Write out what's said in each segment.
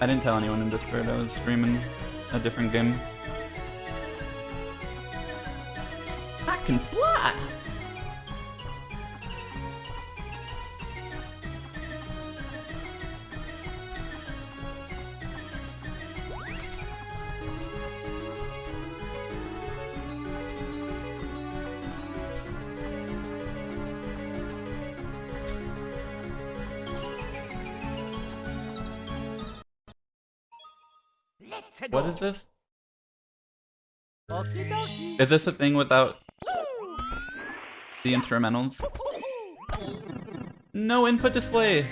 I didn't tell anyone in Discord I was streaming a different game. I can fly! What is this? Is this a thing without the instrumentals? No input display!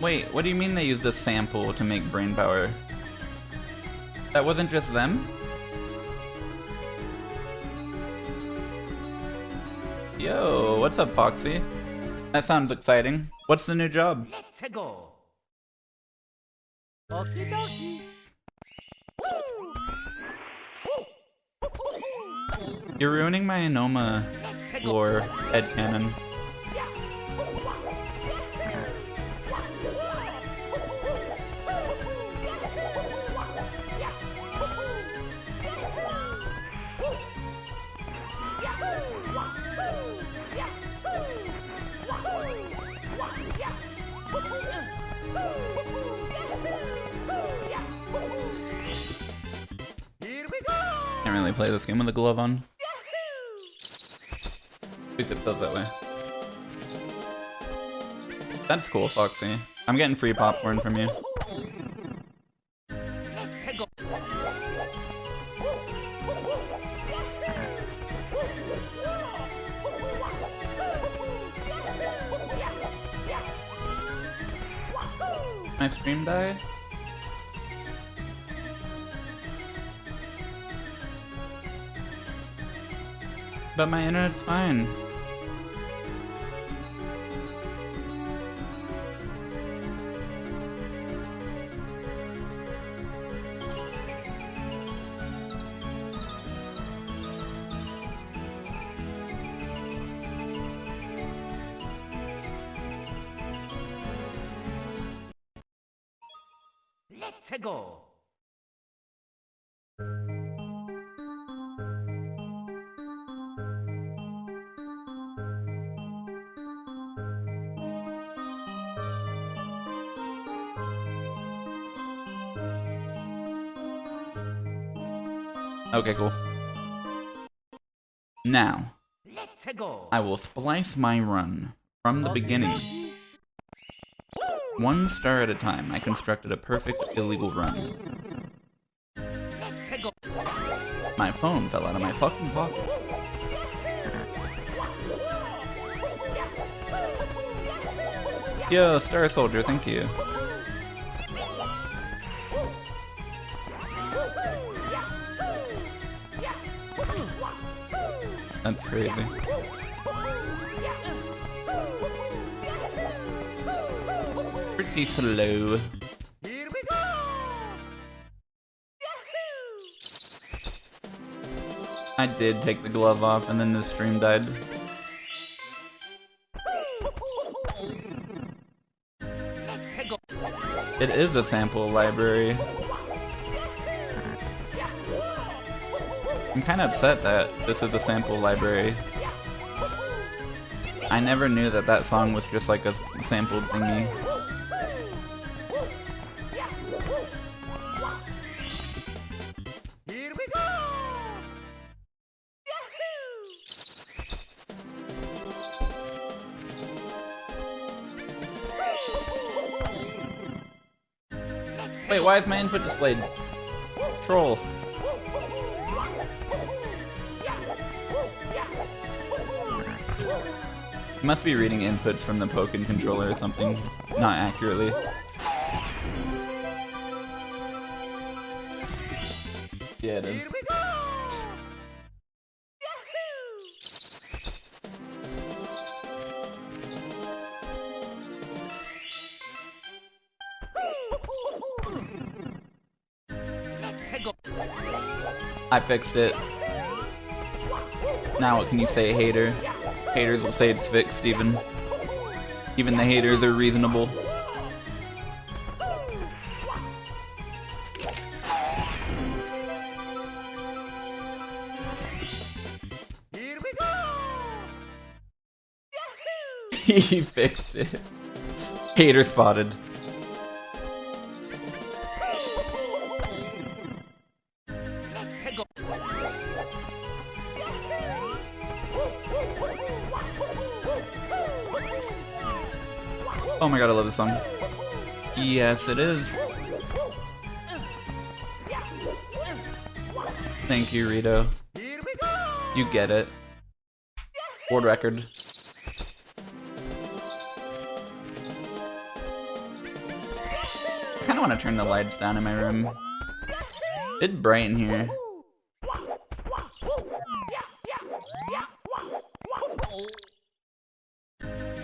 Wait, what do you mean they used a sample to make brain power? That wasn't just them? Yo, what's up, Foxy? That sounds exciting. What's the new job? Let's go. Okie dokie. You're ruining my Anoma lore headcanon. Can't really play this game with a glove on. At least it feels that way. That's cool, Foxy. I'm getting free popcorn from you. My stream die? But my internet's fine. Let's go. Okay, cool. Now, Let's go. I will splice my run from the beginning. 1 star at a time, I constructed a perfect illegal run. Let's go. My phone fell out of my fucking pocket. Yo, Star Soldier, thank you. That's crazy. Pretty slow. Here we go. I did take the glove off and then the stream died. Let's go. It is a sample library. I'm kind of upset that this is a sample library. I never knew that that song was just like a sampled thingy. Here we go. Wait, why is my input displayed? Troll. You must be reading inputs from the Pokken controller or something, not accurately. Yeah, it is. Here we go. I fixed it. Now what can you say, hater? Haters will say it's fixed even. Even the haters are reasonable. Here we go! He fixed it. Hater spotted. Let's go! Oh my god, I love this song. Yes, it is. Thank you, Rito. Here we go! You get it. World record. I kinda wanna turn the lights down in my room. It's bright in here.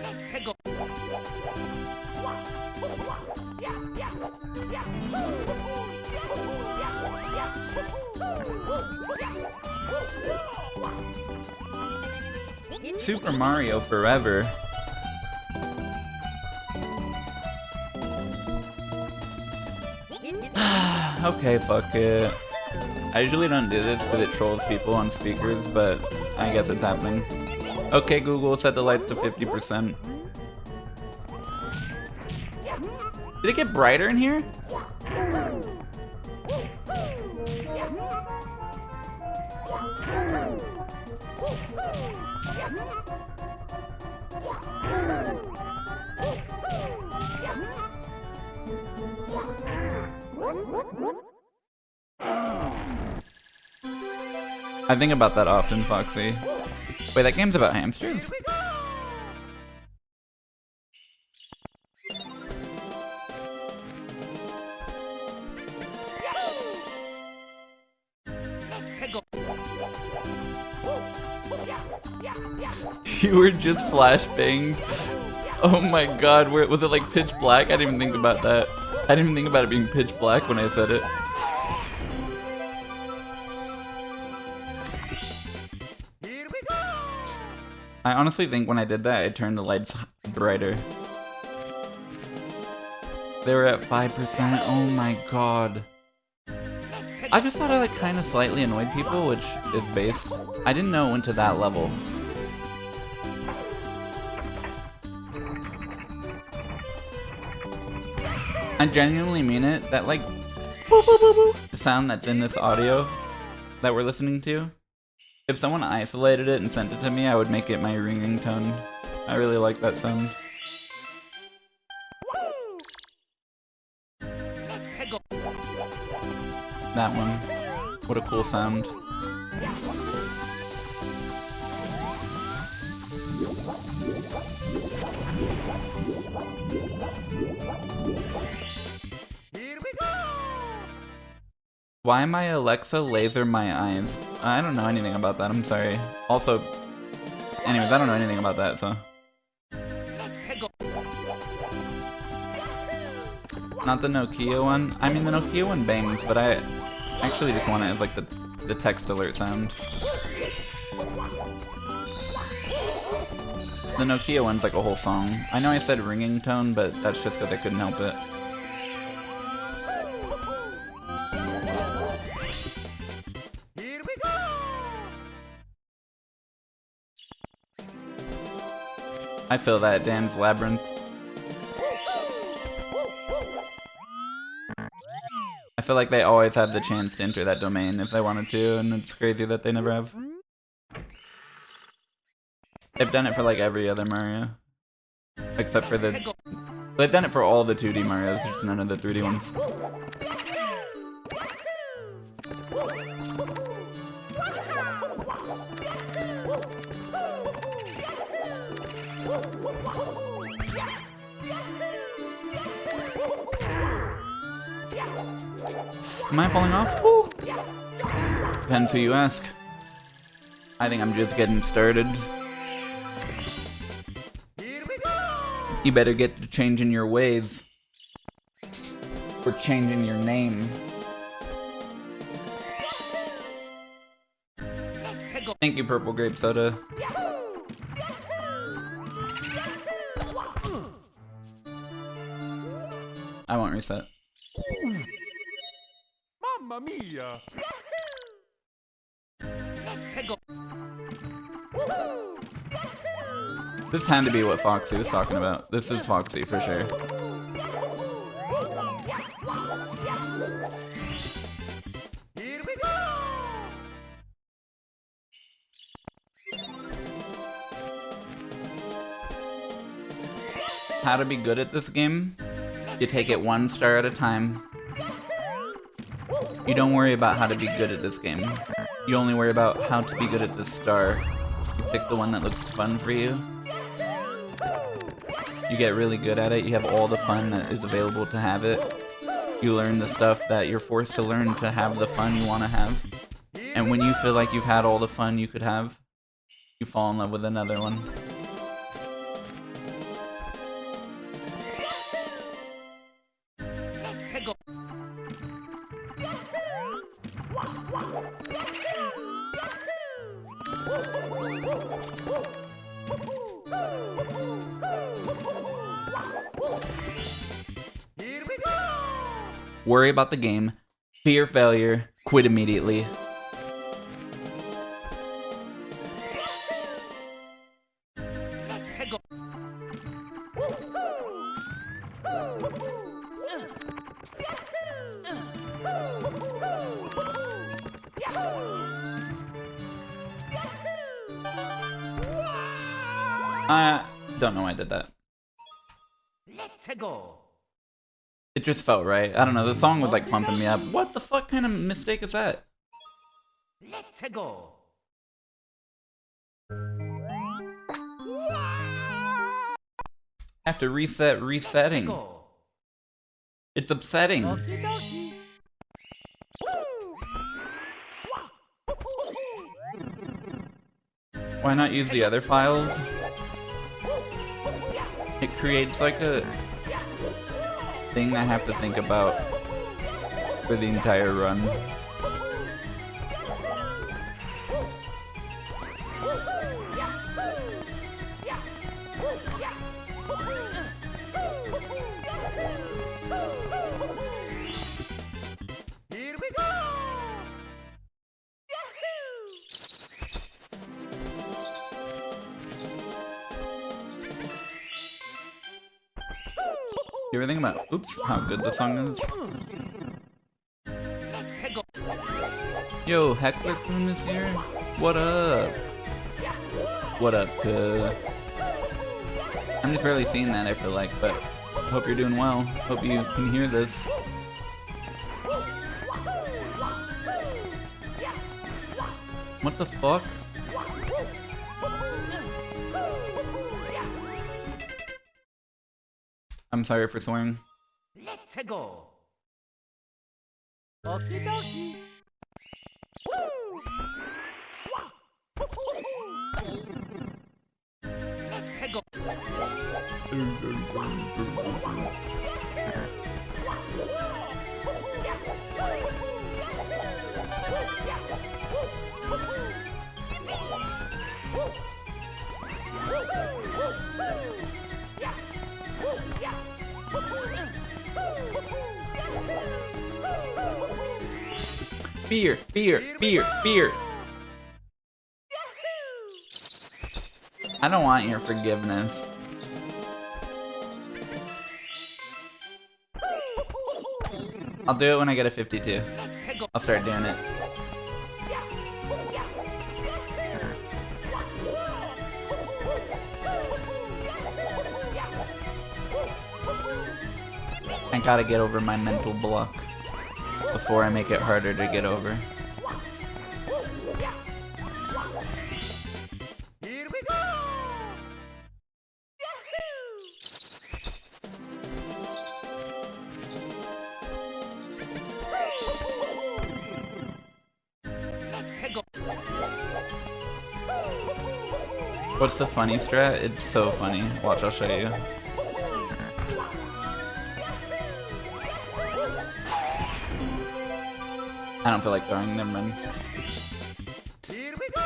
Let's go! Super Mario forever. Okay, fuck it. I usually don't do this because it trolls people on speakers, but I guess it's happening. Okay, Google, set the lights to 50%. Did it get brighter in here? I think about that often, Foxy. Wait, that game's about hamsters? You were just flashbanged. Oh my god, was it like pitch black? I didn't even think about that. I didn't even think about it being pitch black when I said it. I honestly think when I did that, I turned the lights brighter. They were at 5%. Oh my god. I just thought I like kind of slightly annoyed people, which is based. I didn't know it went to that level. I genuinely mean it. That like boop, boop, boop, boop, sound that's in this audio that we're listening to. If someone isolated it and sent it to me, I would make it my ringing tone. I really like that sound. That one. What a cool sound. Why my Alexa laser my eyes? I don't know anything about that, I'm sorry. Also, anyways, I don't know anything about that, so. Not the Nokia one? I mean, the Nokia one bangs, but I actually just want it as like the text alert sound. The Nokia one's like a whole song. I know I said ringing tone, but that's just because I couldn't help it. I feel that, Dan's Labyrinth. I feel like they always have the chance to enter that domain if they wanted to, and it's crazy that they never have. They've done it for like every other Mario. Except for the... They've done it for all the 2D Marios, just none of the 3D ones. Am I falling off? Ooh. Depends who you ask. I think I'm just getting started. You better get to changing your ways. Or changing your name. Thank you, Purple Grape Soda. I won't reset. Mamma mia! Let's go. This had to be what Foxy was talking about. This is Foxy for sure. Here we go! How to be good at this game? You take it one star at a time. You don't worry about how to be good at this game. You only worry about how to be good at this star. You pick the one that looks fun for you. You get really good at it. You have all the fun that is available to have it. You learn the stuff that you're forced to learn to have the fun you want to have. And when you feel like you've had all the fun you could have, you fall in love with another one. Let's go. Here we go! Worry about the game. Fear failure. Quit immediately. Let's go. I don't know why I did that. Let's go. It just felt right. I don't know, the song was like pumping me up. What the fuck kind of mistake is that? Let's go. I have to reset resetting. Go. It's upsetting. Okie dokie. Why not use the other files? It creates like a thing I have to think about for the entire run. Here we go. You ever think about, oops, how good the song is? Let's go. Yo, Heckler Coon is here? What up? What up, cuh? I'm just barely seeing that, I feel like, but hope you're doing well. Hope you can hear this. What the fuck? I'm sorry for swearing. Let's go. Okie dokie. Let's go. Fear, fear, fear, fear. I don't want your forgiveness. I'll do it when I get a 52. I'll start doing it. I gotta get over my mental block before I make it harder to get over. Here we go. Let's go. What's the funny strat? It's so funny. Watch, I'll show you. I don't feel like throwing them in. Here we go.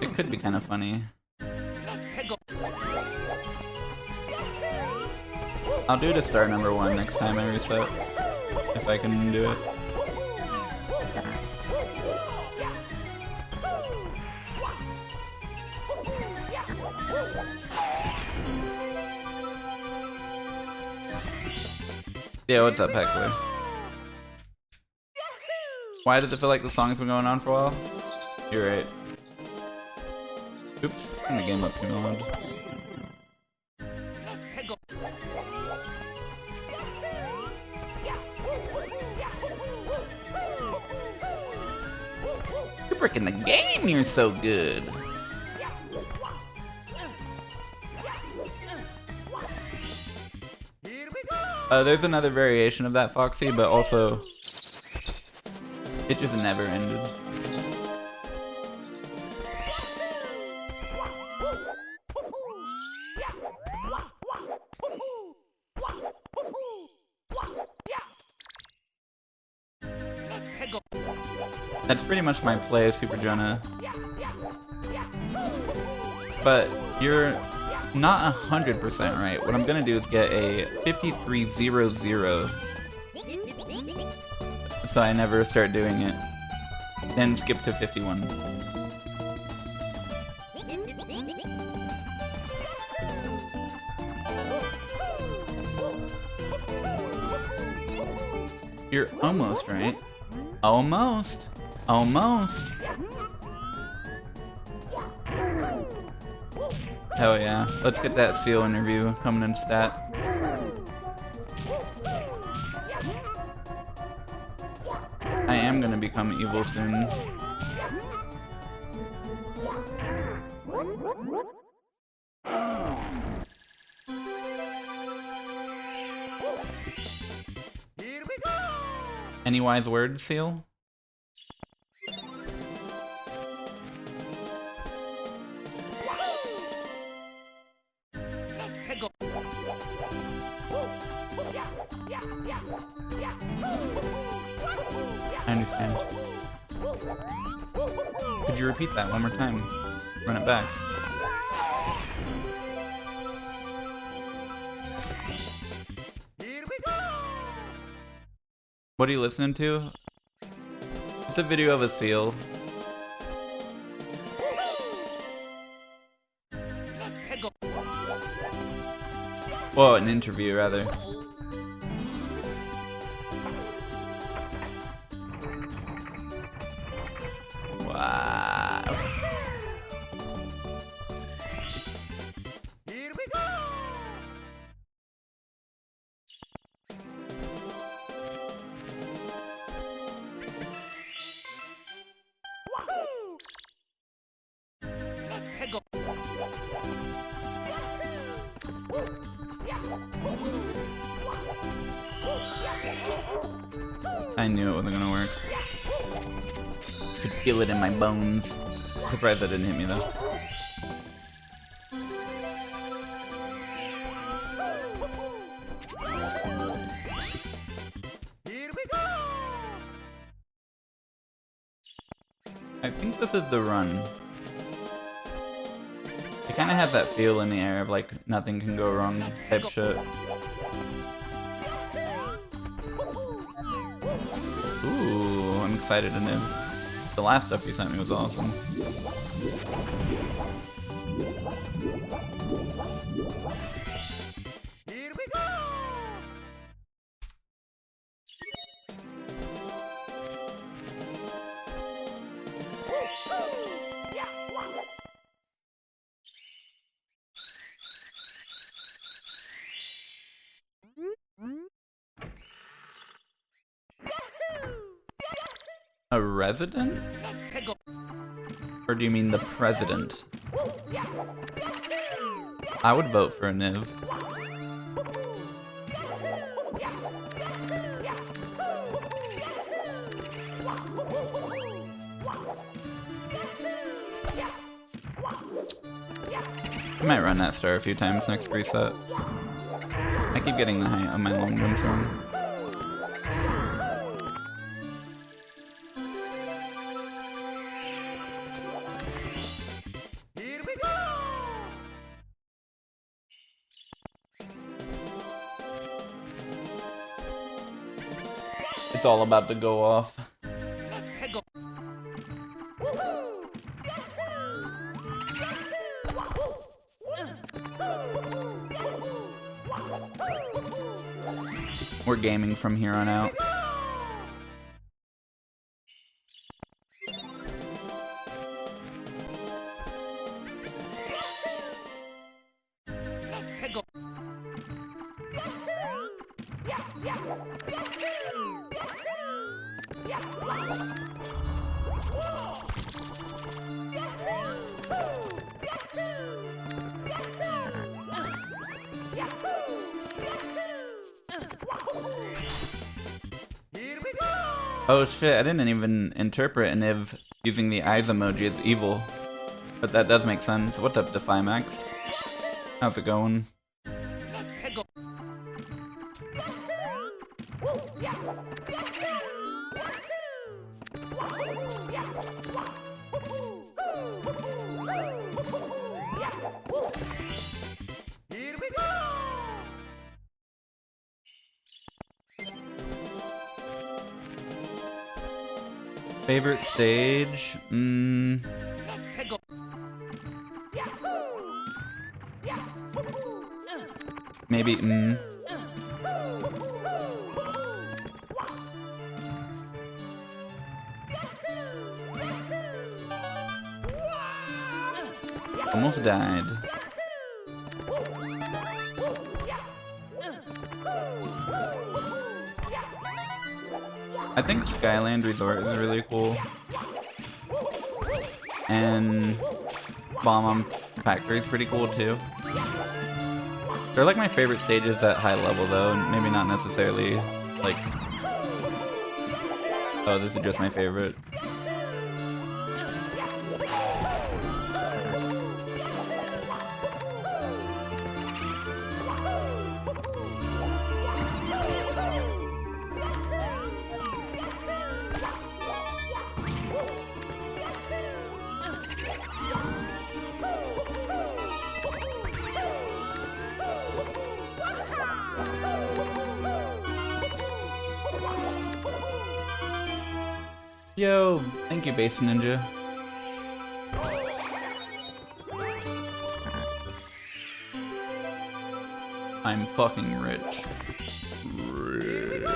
It could be kind of funny. I'll do the star number 1 next time I reset. If I can do it. Yeah, what's up, Heckler? Why does it feel like the song's been going on for a while? You're right. Oops, turn the game up too loud. You're breaking the game, you're so good. There's another variation of that, Foxy, but also it just never ended. That's pretty much my play as Super Jonah. But you're not 100% right. What I'm gonna do is get a 5300 so I never start doing it. Then skip to 51. You're almost right. Almost. Almost. Hell yeah. Let's get that seal interview coming in stat. I am gonna become evil soon. Any wise words, Seal? I understand. Could you repeat that one more time? Run it back. What are you listening to? It's a video of a seal. Well, an interview, rather. Wow. I knew it wasn't gonna work. Could feel it in my bones. Surprised that didn't hit me though. I think this is the run. It kind of has that feel in the air of like nothing can go wrong type shit. Ooh, I'm excited to know. The last stuff you sent me was awesome. A resident? Or do you mean the president? I would vote for a Niv. I might run that star a few times next reset. I keep getting the height on my long jumps wrong. It's all about to go off. We're gaming from here on out. Oh shit, I didn't even interpret Niv using the eyes emoji as evil. But that does make sense. What's up, Defimax? How's it going? Favorite stage? Maybe, Almost died. I think Skyland Resort is really cool. And Bomb on Factory is pretty cool too. They're like my favorite stages at high level though, and maybe not necessarily like... Oh, this is just my favorite. Yo, thank you, Base Ninja. I'm fucking rich. Rich.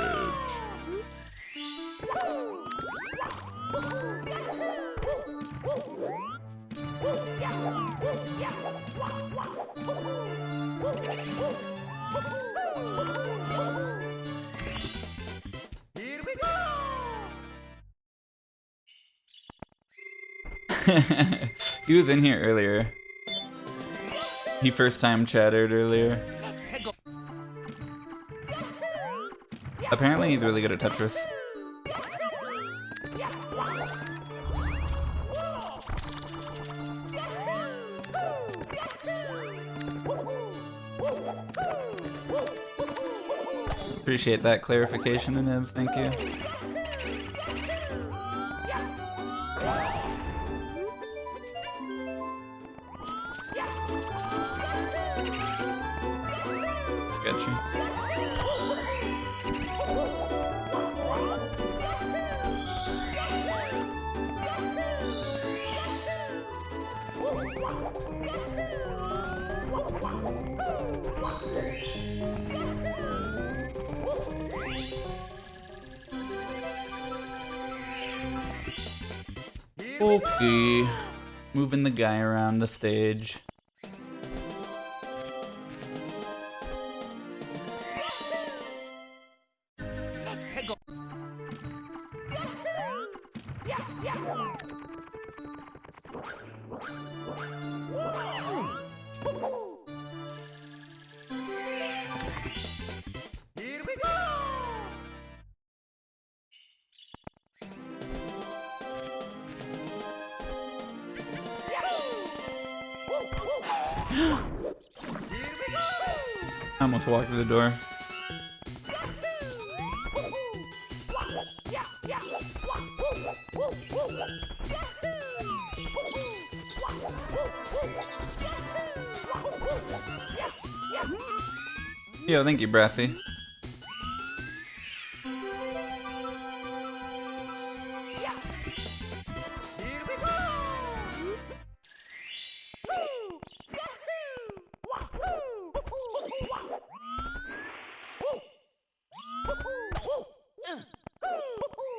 He was in here earlier. He first time chatted earlier. Apparently he's really good at Tetris. Appreciate that clarification, Niv. Thank you. Okay, moving the guy around the stage. I almost walked through the door. Yo, thank you, Brassy.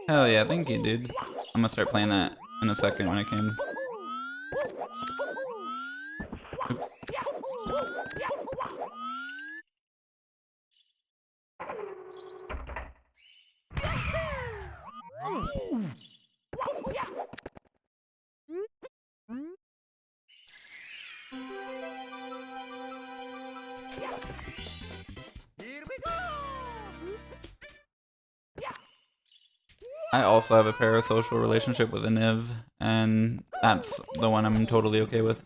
Hell yeah, thank you, dude. I'm gonna start playing that in a second when I can. Oops. Here we go! I also have a parasocial relationship with a Niv, and that's the one I'm totally okay with.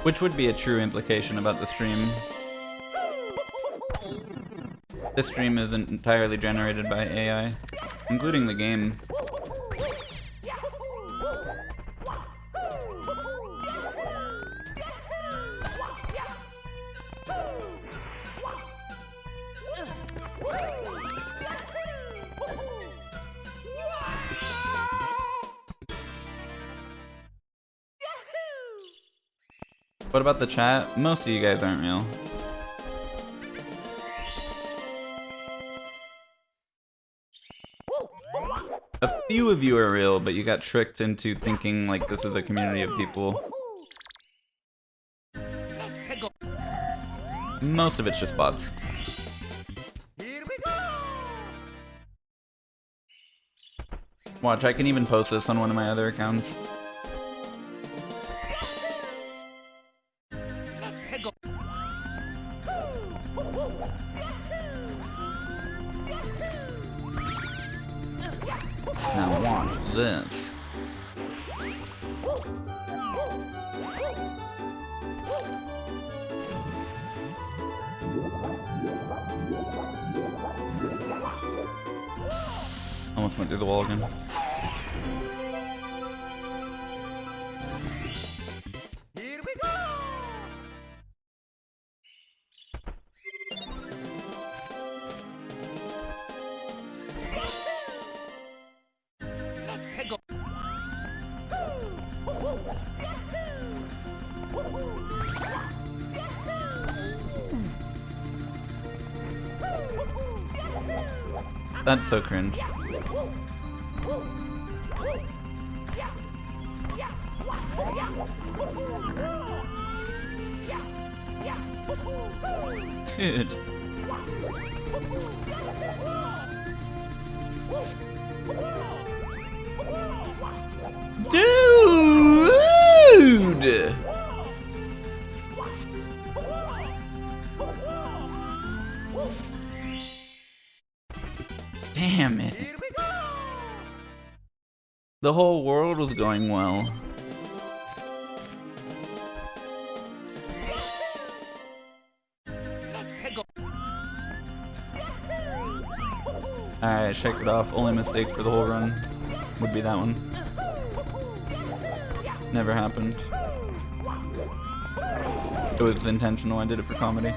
Which would be a true implication about the stream. This stream is entirely generated by AI, including the game. What about the chat? Most of you guys aren't real. A few of you are real, but you got tricked into thinking like this is a community of people. Most of it's just bots. Here we go! Watch, I can even post this on one of my other accounts. Now watch this. Almost went through the wall again. Here we go! That's so cringe. Dude. Dude! Damn it. The whole world was going well. Alright, shake it off. Only mistake for the whole run would be that one. Never happened. It was intentional, I did it for comedy.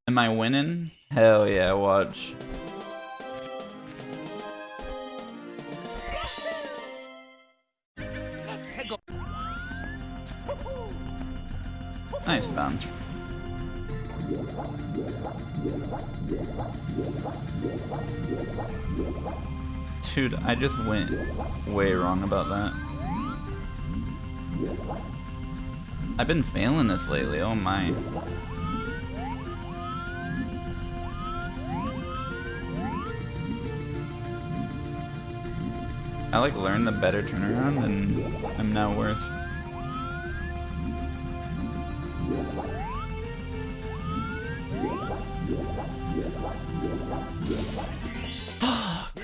Am I winning? Hell yeah, watch. Nice bounce. Dude, I just went way wrong about that. I've been failing this lately, oh my. I like learned the better turnaround and I'm now worse. Fuck!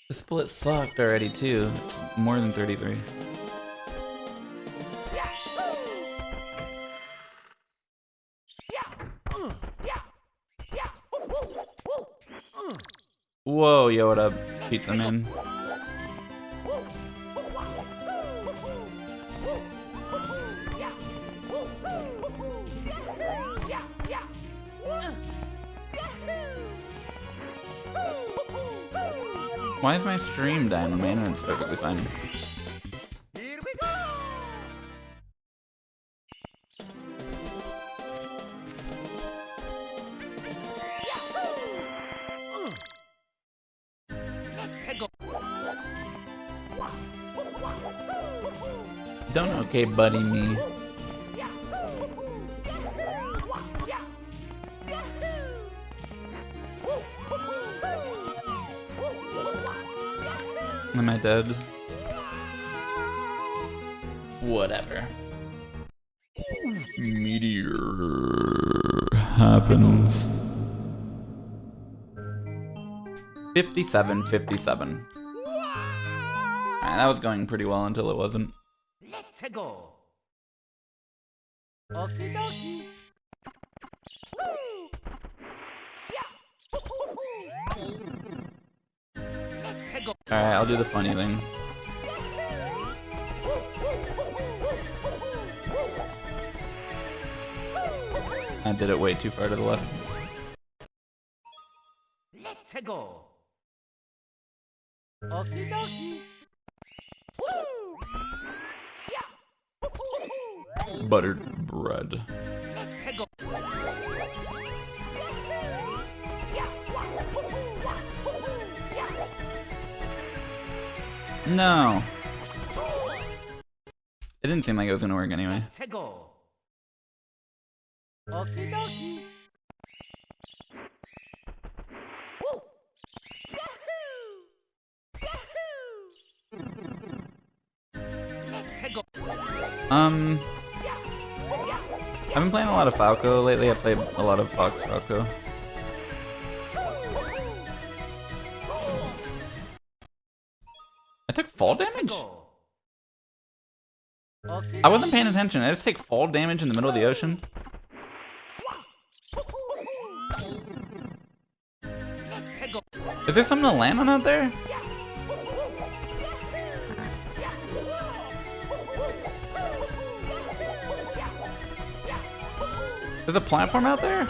The split sucked already too. It's more than 33. Whoa, yo, what up, Pizza Man? Why is my stream dying on my internet's perfectly fine? Here we go! Don't okay buddy me. Am I dead? Whatever. Meteor happens. 57. Alright, that was going pretty well until it wasn't. Let's go! Okie dokie! Alright, I'll do the funny thing. I did it way too far to the left. Let's go! Okie dokie! Buttered bread. Let's go! No! It didn't seem like it was gonna work anyway. Let's go! Okie dokie! I've been playing a lot of Falco lately. I played a lot of Fox Falco. I took fall damage? I wasn't paying attention. I just take fall damage in the middle of the ocean. Is there something to land on out there? There's a platform out there?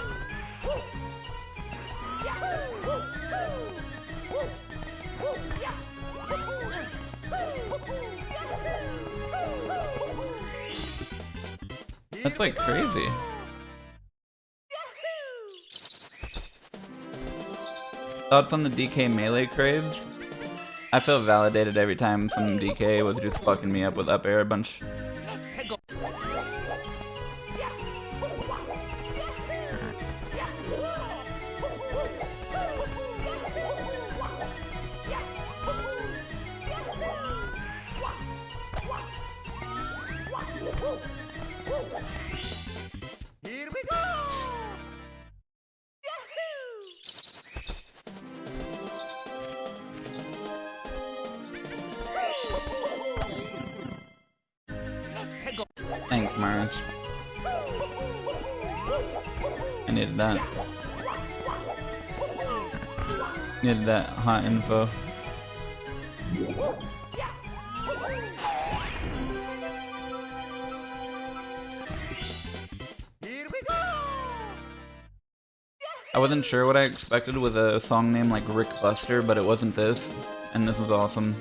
That's like crazy. Thoughts on the DK melee craze? I feel validated every time some DK was just fucking me up with up air a bunch. Here we go! Thanks, Mars. I needed that. Needed that hot info. Here we go! I wasn't sure what I expected with a song name like Rick Buster, but it wasn't this, and this was awesome.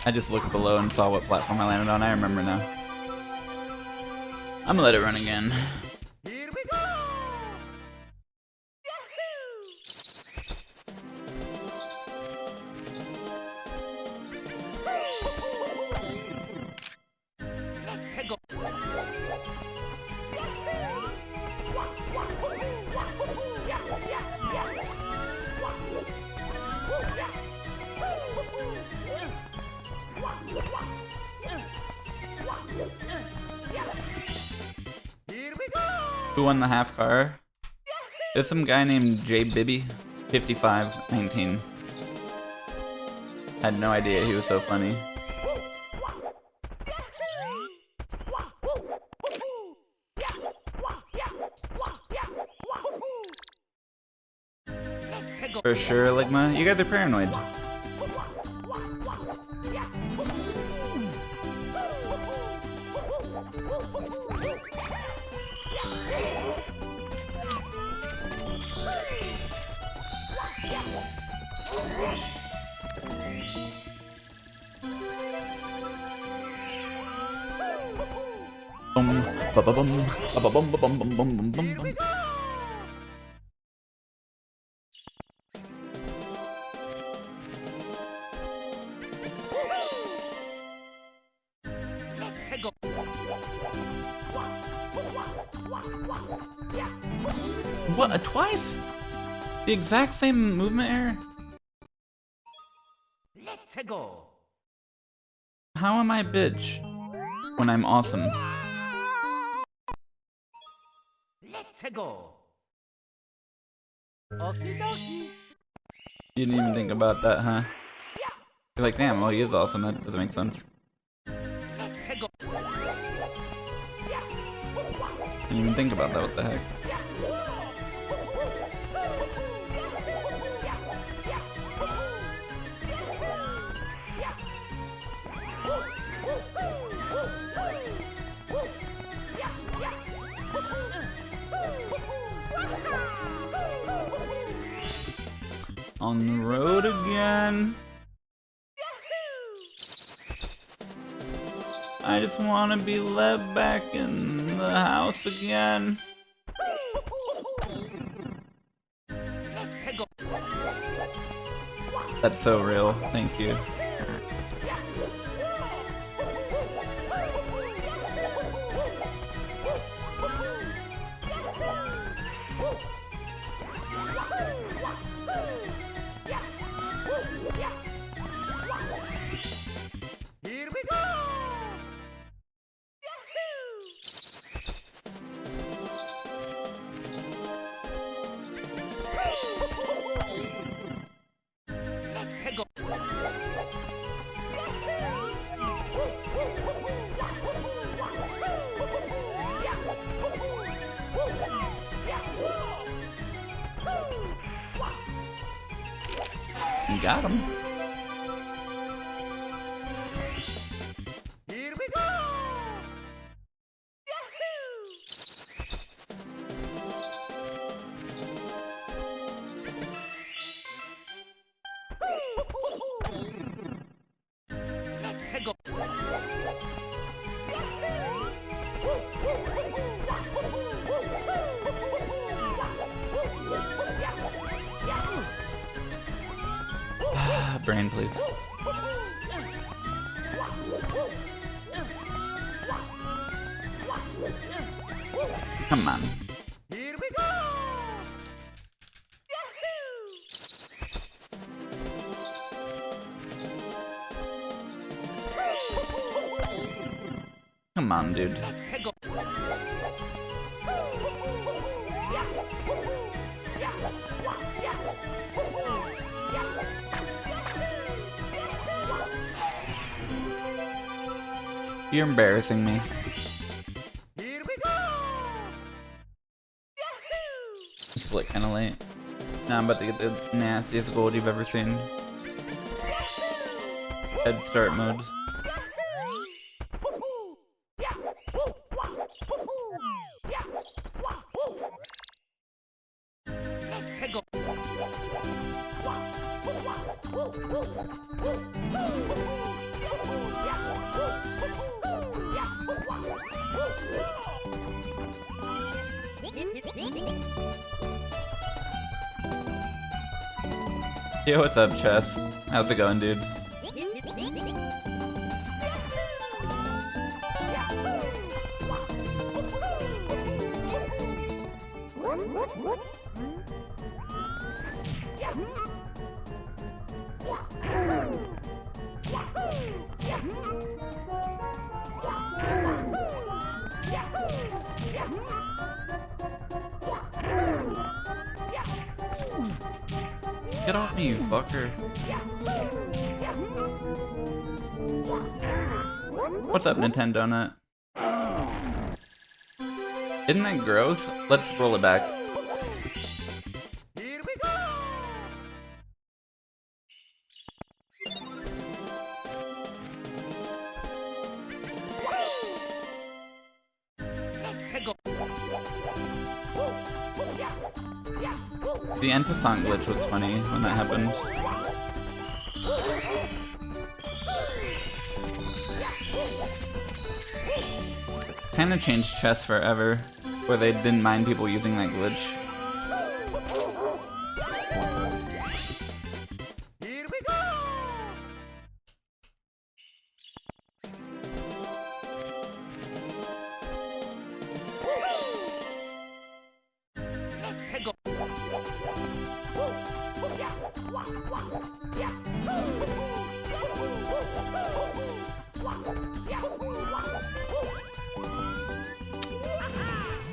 I just looked below and saw what platform I landed on. I remember now. I'm gonna let it run again. Here we go! Let's go! Here we go! Who won the half car? There's some guy named J Bibby, 5519. Had no idea he was so funny. For sure, Ligma. You guys are paranoid. Bum, ba ba bum, ba ba bum, ba bum bum bum bum bum bum. What? Twice? The exact same movement error? Let's go! How am I a bitch when I'm awesome? Let's go! Okie dokie! You didn't even think about that, huh? You're like, damn, well, he is awesome. That doesn't make sense. Let's go! Didn't even think about that. What the heck? On the road again. I just want to be let back in the house again. That's so real. Thank you. Here we go! Let's go! You got him. Here we go! Let's go! Brain, please. Come on. Here we go! Come on, dude. Let's go! You're embarrassing me. Here we go! Split kinda late. Now I'm about to get the nastiest gold you've ever seen. Head start mode. Let's go! Yo, what's up, Chess? How's it going, dude? Get off me, you fucker. What's up, Nintendo Nut? Isn't that gross? Let's roll it back. Here we go! Let's go! The en passant glitch was funny when that happened. Kinda changed chess forever, where they didn't mind people using that glitch. Here we go! Let's go!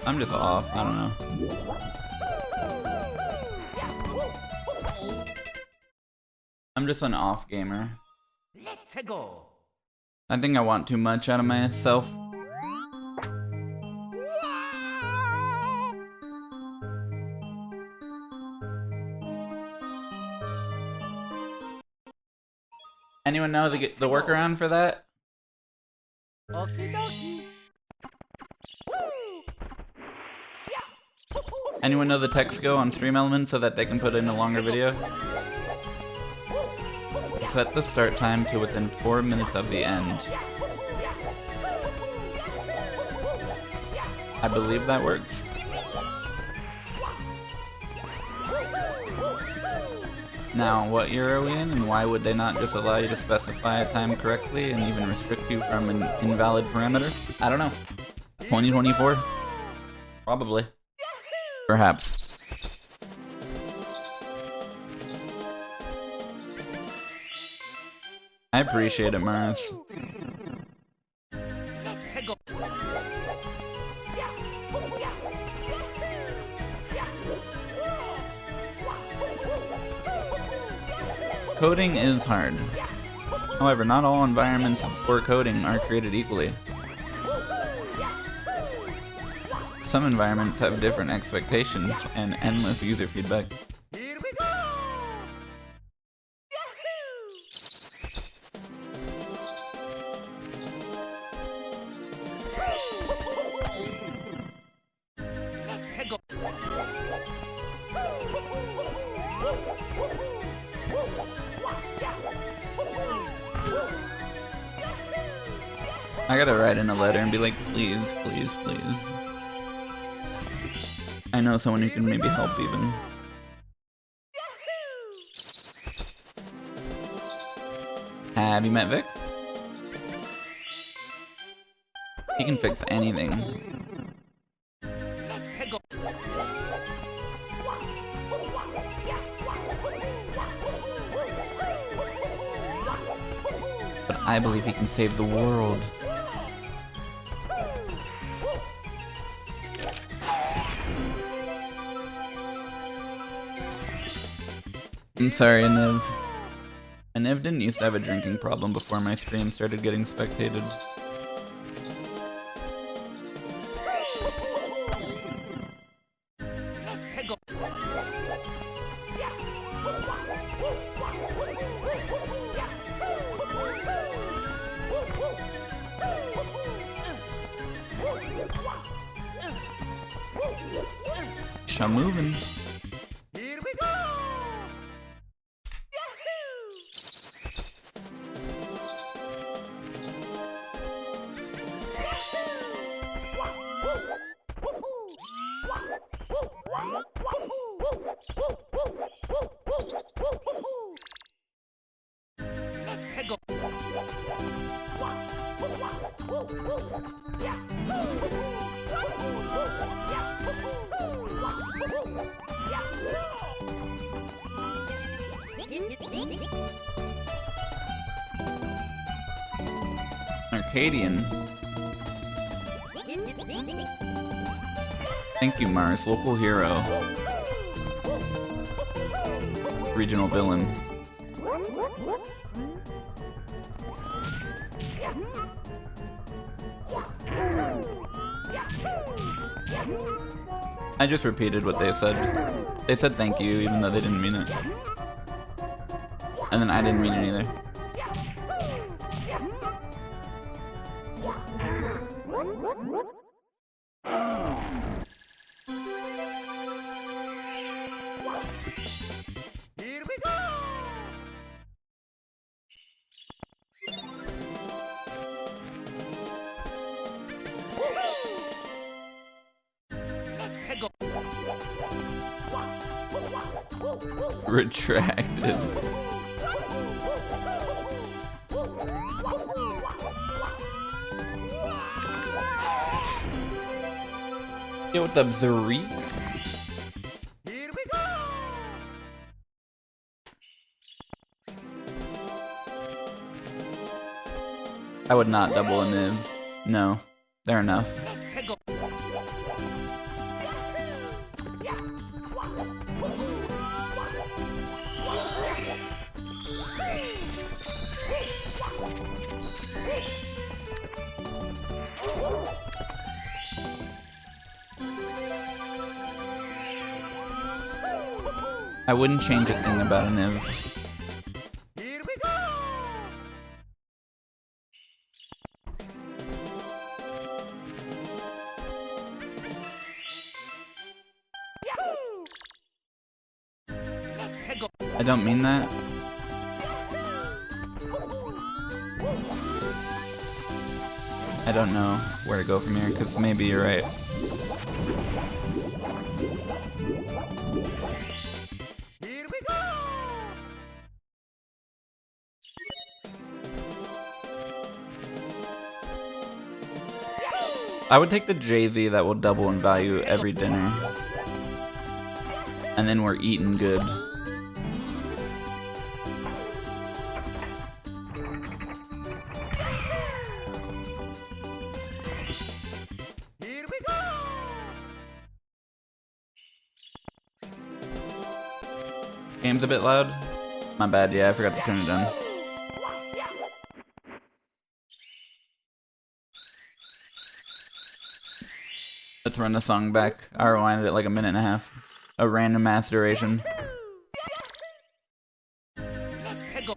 I'm just off, I don't know. I'm just an off gamer. Let's go! I think I want too much out of myself. Anyone know the workaround for that? Okie dokie! Anyone know the text go on Stream Elements so that they can put in a longer video? Set the start time to within 4 minutes of the end. I believe that works. Now, what year are we in, and why would they not just allow you to specify a time correctly and even restrict you from an invalid parameter? I don't know. 2024? Probably. Perhaps. I appreciate it, Mars. Let's go! Coding is hard. However, not all environments for coding are created equally. Some environments have different expectations and endless user feedback. Here we go! Let's go! I gotta write in a letter and be like, please, please, please. I know someone who can maybe help even. Have you met Vic? He can fix anything. Let's go! But I believe he can save the world. I'm sorry, Aniv. Aniv didn't used to have a drinking problem before my stream started getting spectated. Let's go! Shaw moving. Here we go! Arcadian. Thank you, Mars. Local hero. Regional villain. I just repeated what they said. They said thank you, even though they didn't mean it. And then I didn't mean it either. Here we go. Let's go. Retracted. Yo, what's up, Zareek? Here we go. I would not double a Niv. No, they're enough. Let's go. I wouldn't change a thing about a Niv. Here we go. Let's go. I don't mean that. I don't know where to go from here, because maybe you're right. Here we go. I would take the JV that will double in value every dinner. And then we're eating good. Here we go. Game's a bit loud? My bad, yeah, I forgot to turn it down. Let's run the song back. I rewinded it like a minute and a half. A random ass duration. Let's go.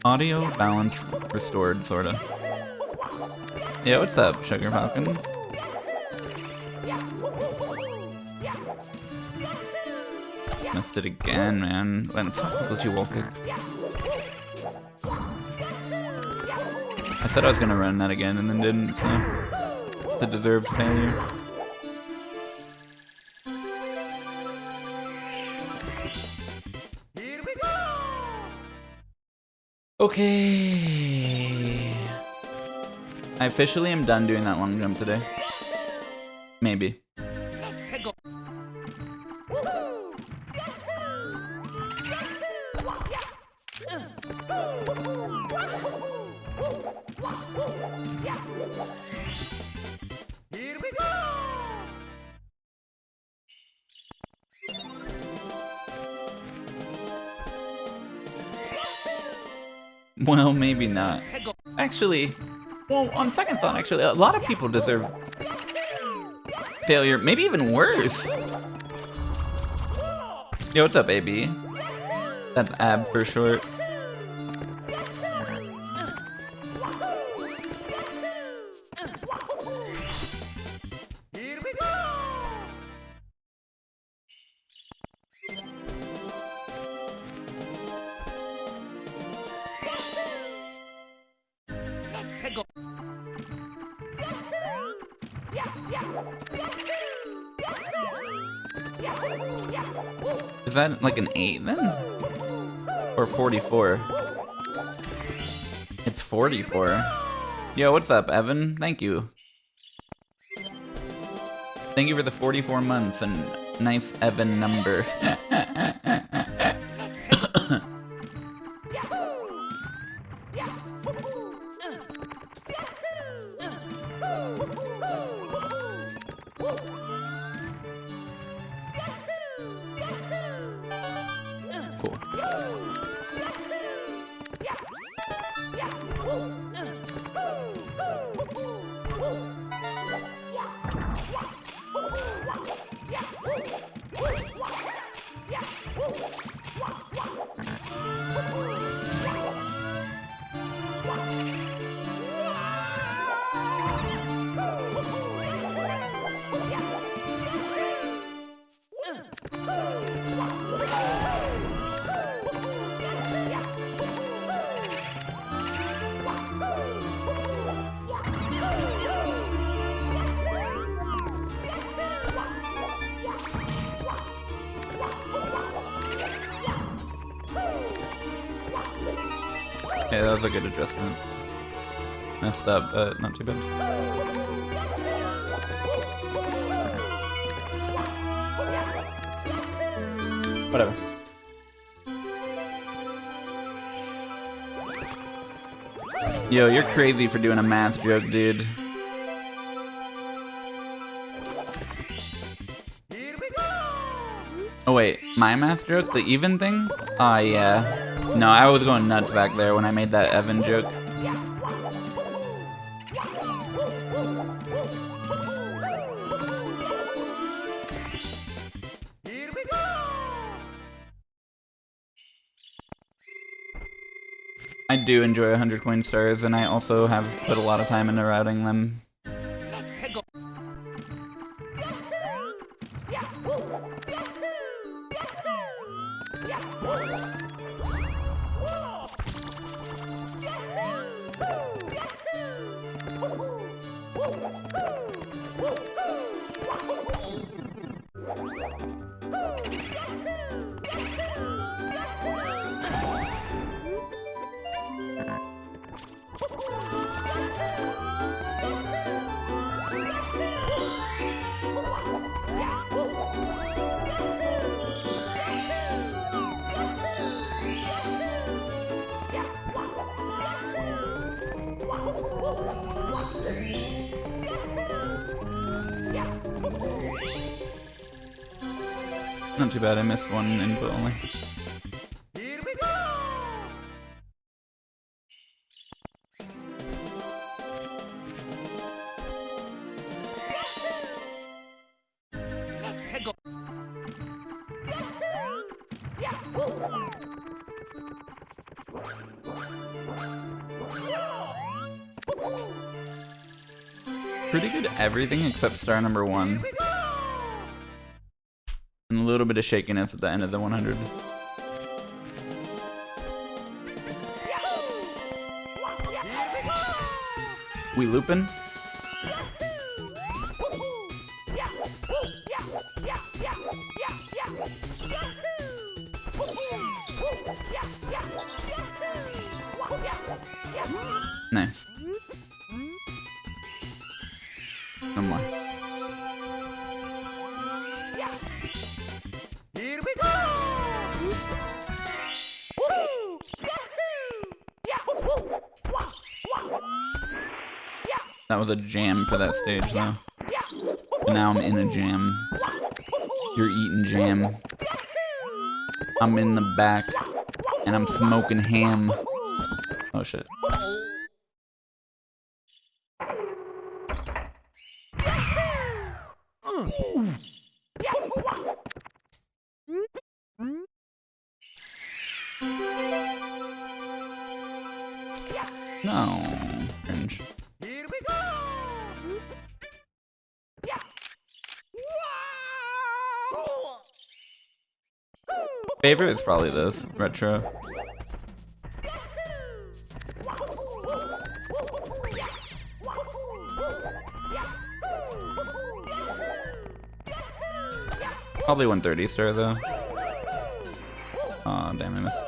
Audio balance restored, sorta. Yeah, what's up, Sugar Falcon? Missed it again, man. When glitchy wall kick. I said I was gonna run that again and then didn't, so it's a deserved failure. Here we go. Okay. I officially am done doing that long jump today. Maybe. Let's go. Here we go. Well, maybe not. Let's go. Actually, well, on second thought, actually, a lot of people deserve failure, maybe even worse. Yo, what's up, AB? That's AB for short. Here we go. Let's go. Is that like an 8 then? Or 44? It's 44. Yo, what's up, Evan? Thank you. Thank you for the 44 months and nice Evan number. Okay, that was a good adjustment. Messed up, but not too bad. Whatever. Yo, you're crazy for doing a math joke, dude. Oh wait, my math joke? The even thing? Aw, yeah. No, I was going nuts back there when I made that Evan joke. I do enjoy 100 coin stars, and I also have put a lot of time into routing them. Not too bad, I missed one input only. Here we go! Let's go! Pretty good at everything except star number 1. And a little bit of shakiness at the end of the 100. We looping? Nice. One more. Here we go! That was a jam for that stage, though. And now I'm in a jam. You're eating jam. I'm in the back, and I'm smoking ham. Oh shit. No. Cringe. Here we go! Favorite is probably this. Retro. Probably 130 star though. Aw, damn, I missed.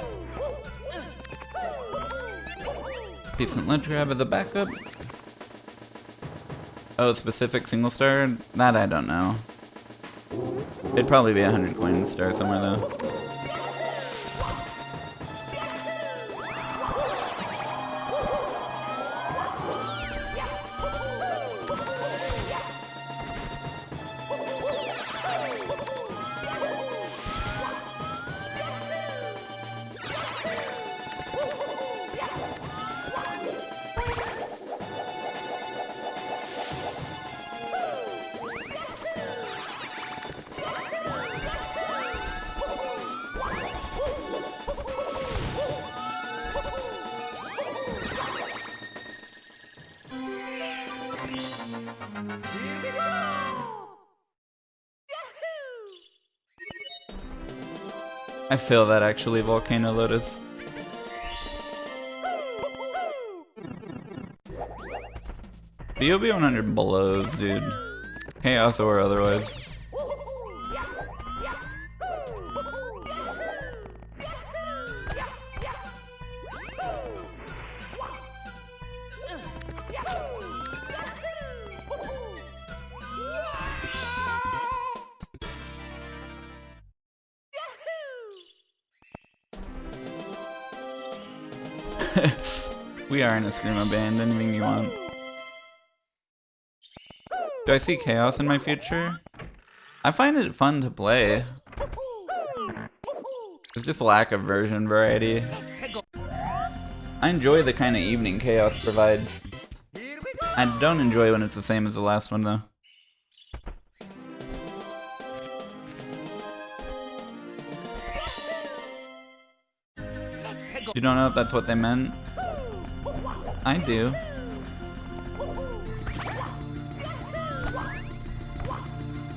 Decent ledge grab as a backup. Oh, specific single star? That I don't know. It'd probably be 100 coin star somewhere though. I feel that actually, Volcano Lotus. BOB 100 blows, dude. Chaos or otherwise. We are in a screamo band, anything you want. Do I see chaos in my future? I find it fun to play. It's just lack of version variety. I enjoy the kind of evening chaos provides. I don't enjoy when it's the same as the last one though. You don't know if that's what they meant? I do.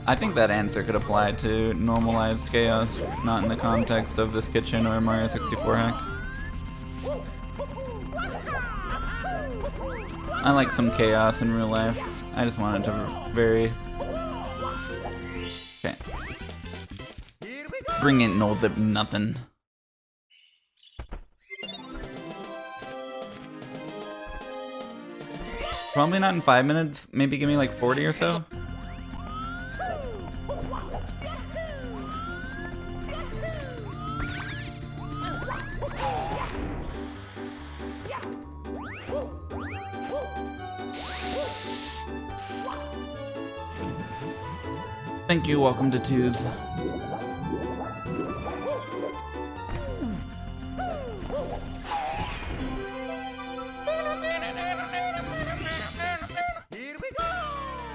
I think that answer could apply to normalized chaos, not in the context of this kitchen or Mario 64 hack. I like some chaos in real life. I just want it to vary. Okay. Bring in no zip nothing. Probably not in 5 minutes. Maybe give me like 40 or so. Thank you, welcome to Twos.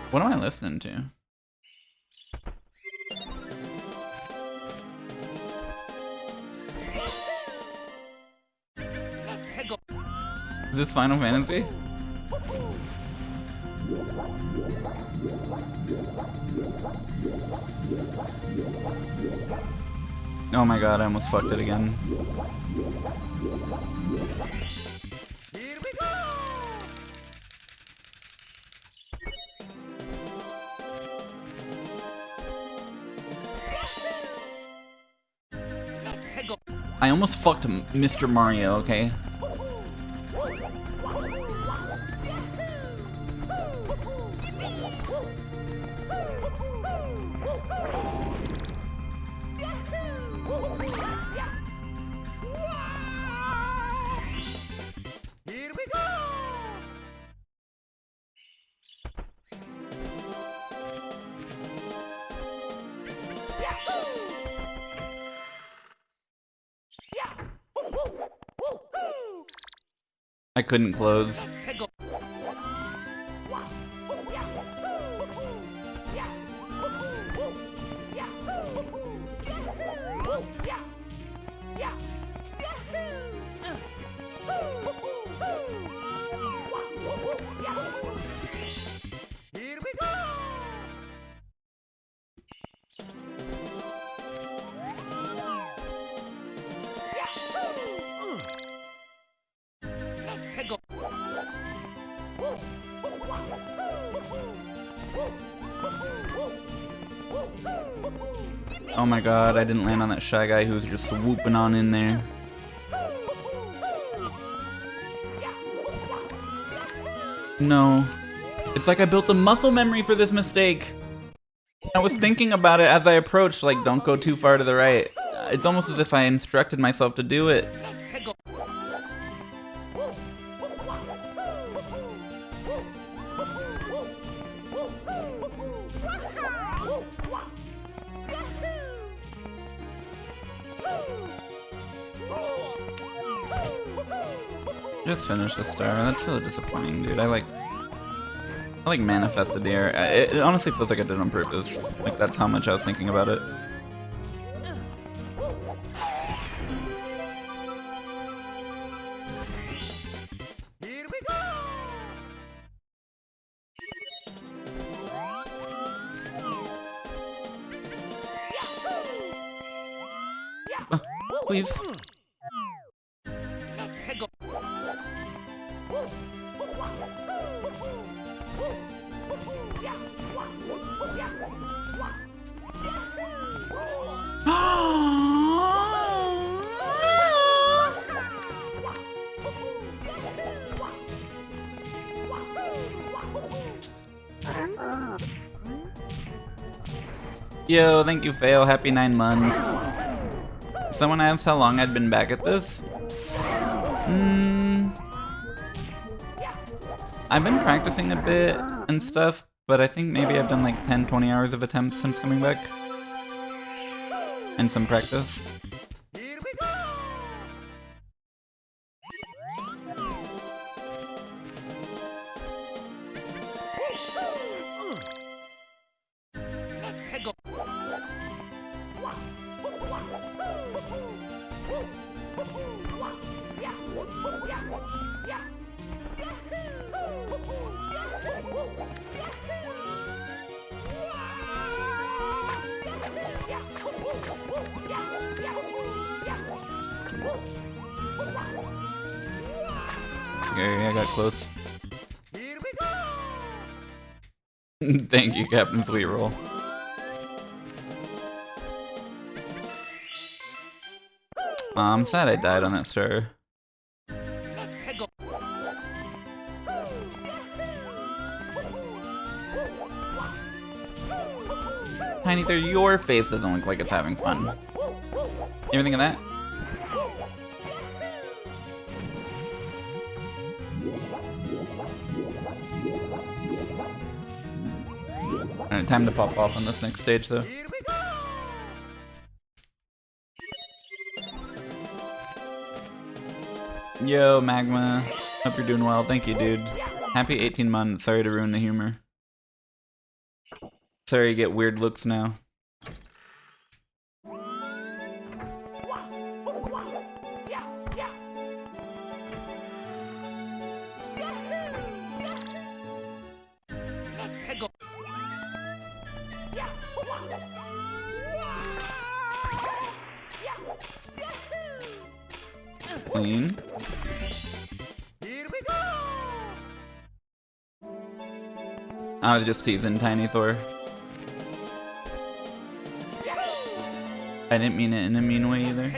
What am I listening to? Is this Final Fantasy? Oh my god, I almost fucked it again. Here we go! I almost fucked Mr. Mario, okay? Here we go! I couldn't close. Here we go! Oh my god, I didn't land on that shy guy who was just swooping on in there. No. It's like I built the muscle memory for this mistake. I was thinking about it as I approached, like, don't go too far to the right. It's almost as if I instructed myself to do it. Just finished the star. That's so disappointing, dude. I like manifested the error. It honestly feels like I did it on purpose. Like that's how much I was thinking about it. Here we go! Please. Yo, thank you, Fail. Happy 9 months. Someone asked how long I'd been back at this. I've been practicing a bit and stuff, but I think maybe I've done like 10, 20 hours of attempts since coming back. And some practice. Here we go! Let's go! Scary, I got close. Here we go! Thank you, Captain Sweet Roll. I'm sad I died on that star. Let's go! Tiny Thor, your face doesn't look like it's having fun. You ever think of that? Alright, time to pop off on this next stage though. Here we go! Yo, Magma. Hope you're doing well. Thank you, dude. Happy 18 months. Sorry to ruin the humor. Sorry you get weird looks now. Let's go! Clean. Here we go! I was just teasing Tiny Thor. I didn't mean it in a mean way either.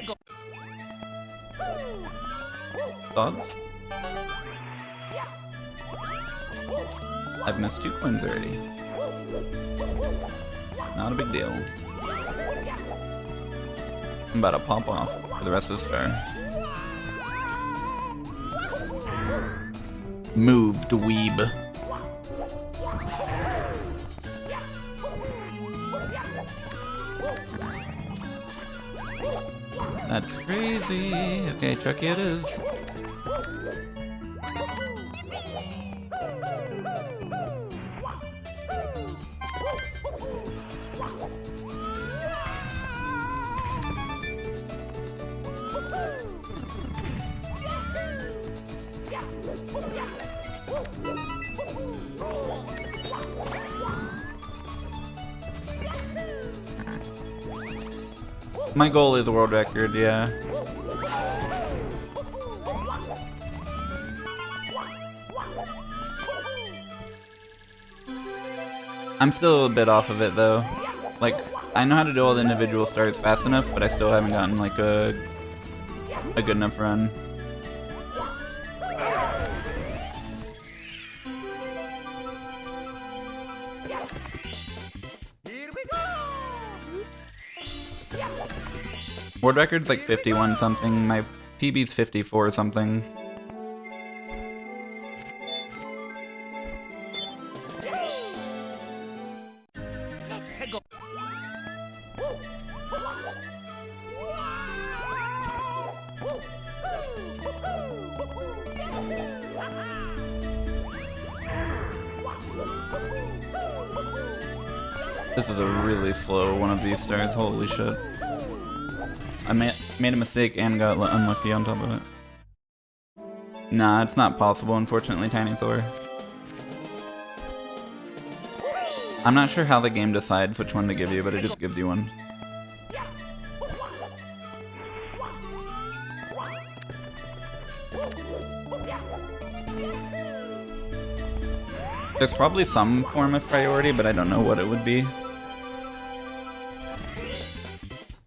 Thoughts? I've missed 2 coins already. Not a big deal. I'm about to pop off for the rest of the star. Move, dweeb. That's crazy. Okay, Chucky it is. My goal is a world record, yeah. I'm still a bit off of it though. Like, I know how to do all the individual stars fast enough, but I still haven't gotten like a good enough run. Here we go! World record's like 51 something, my PB's 54 something. Let's go! This is a really slow one of these stars, holy shit. I made a mistake and got unlucky on top of it. Nah, it's not possible, unfortunately, Tiny Thor. I'm not sure how the game decides which one to give you, but it just gives you one. There's probably some form of priority, but I don't know what it would be.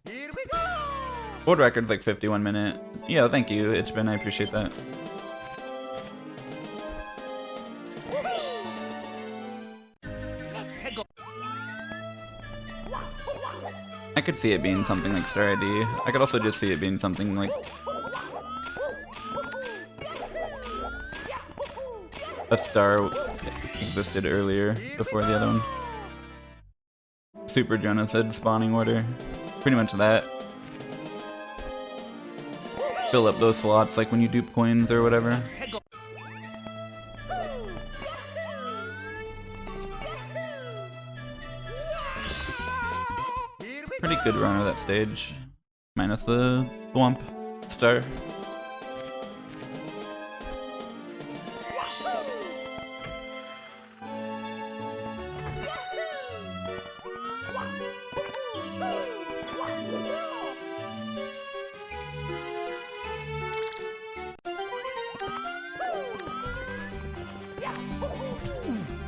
Here we go! World record's like 51 minute. Yeah, thank you, Itchbin, I appreciate that. Let's go! I could see it being something like Star ID. I could also just see it being something like a star existed earlier before the other one. Super Jonah said spawning order. Pretty much that. Fill up those slots like when you dupe coins or whatever. Pretty good run of that stage. Minus the Thwomp star.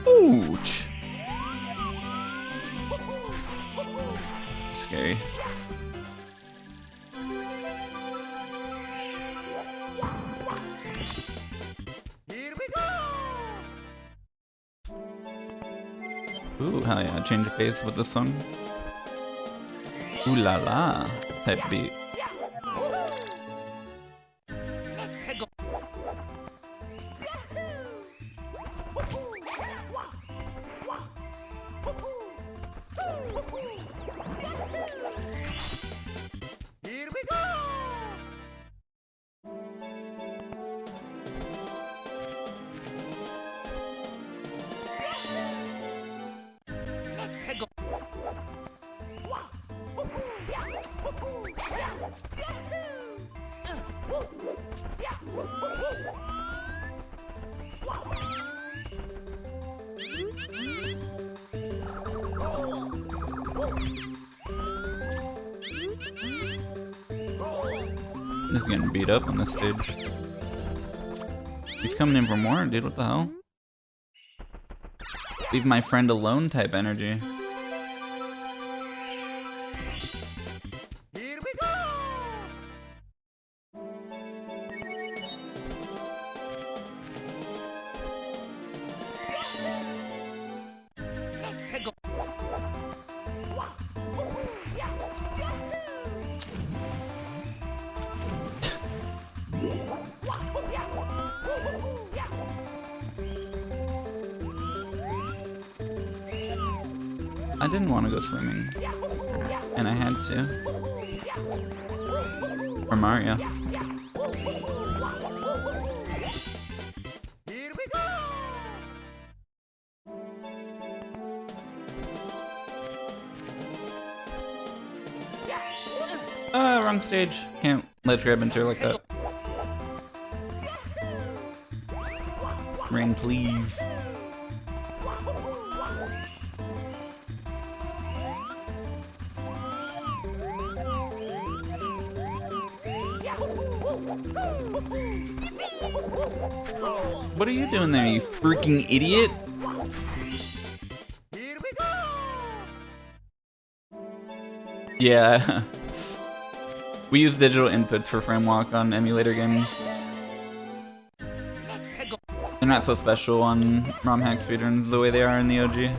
Ouch. Scary. Ooh, hell yeah, change of pace with this song. Ooh la la, type beat. This is getting beat up on this stage. He's coming in for more, dude, what the hell? Leave my friend alone type energy. I didn't want to go swimming, and I had to. For Mario. Wrong stage. Can't let grab into her like that. Rain, please. What are you doing there, you freaking idiot? Yeah. We use digital inputs for frame walk on emulator games. They're not so special on ROM hack speedruns the way they are in the OG.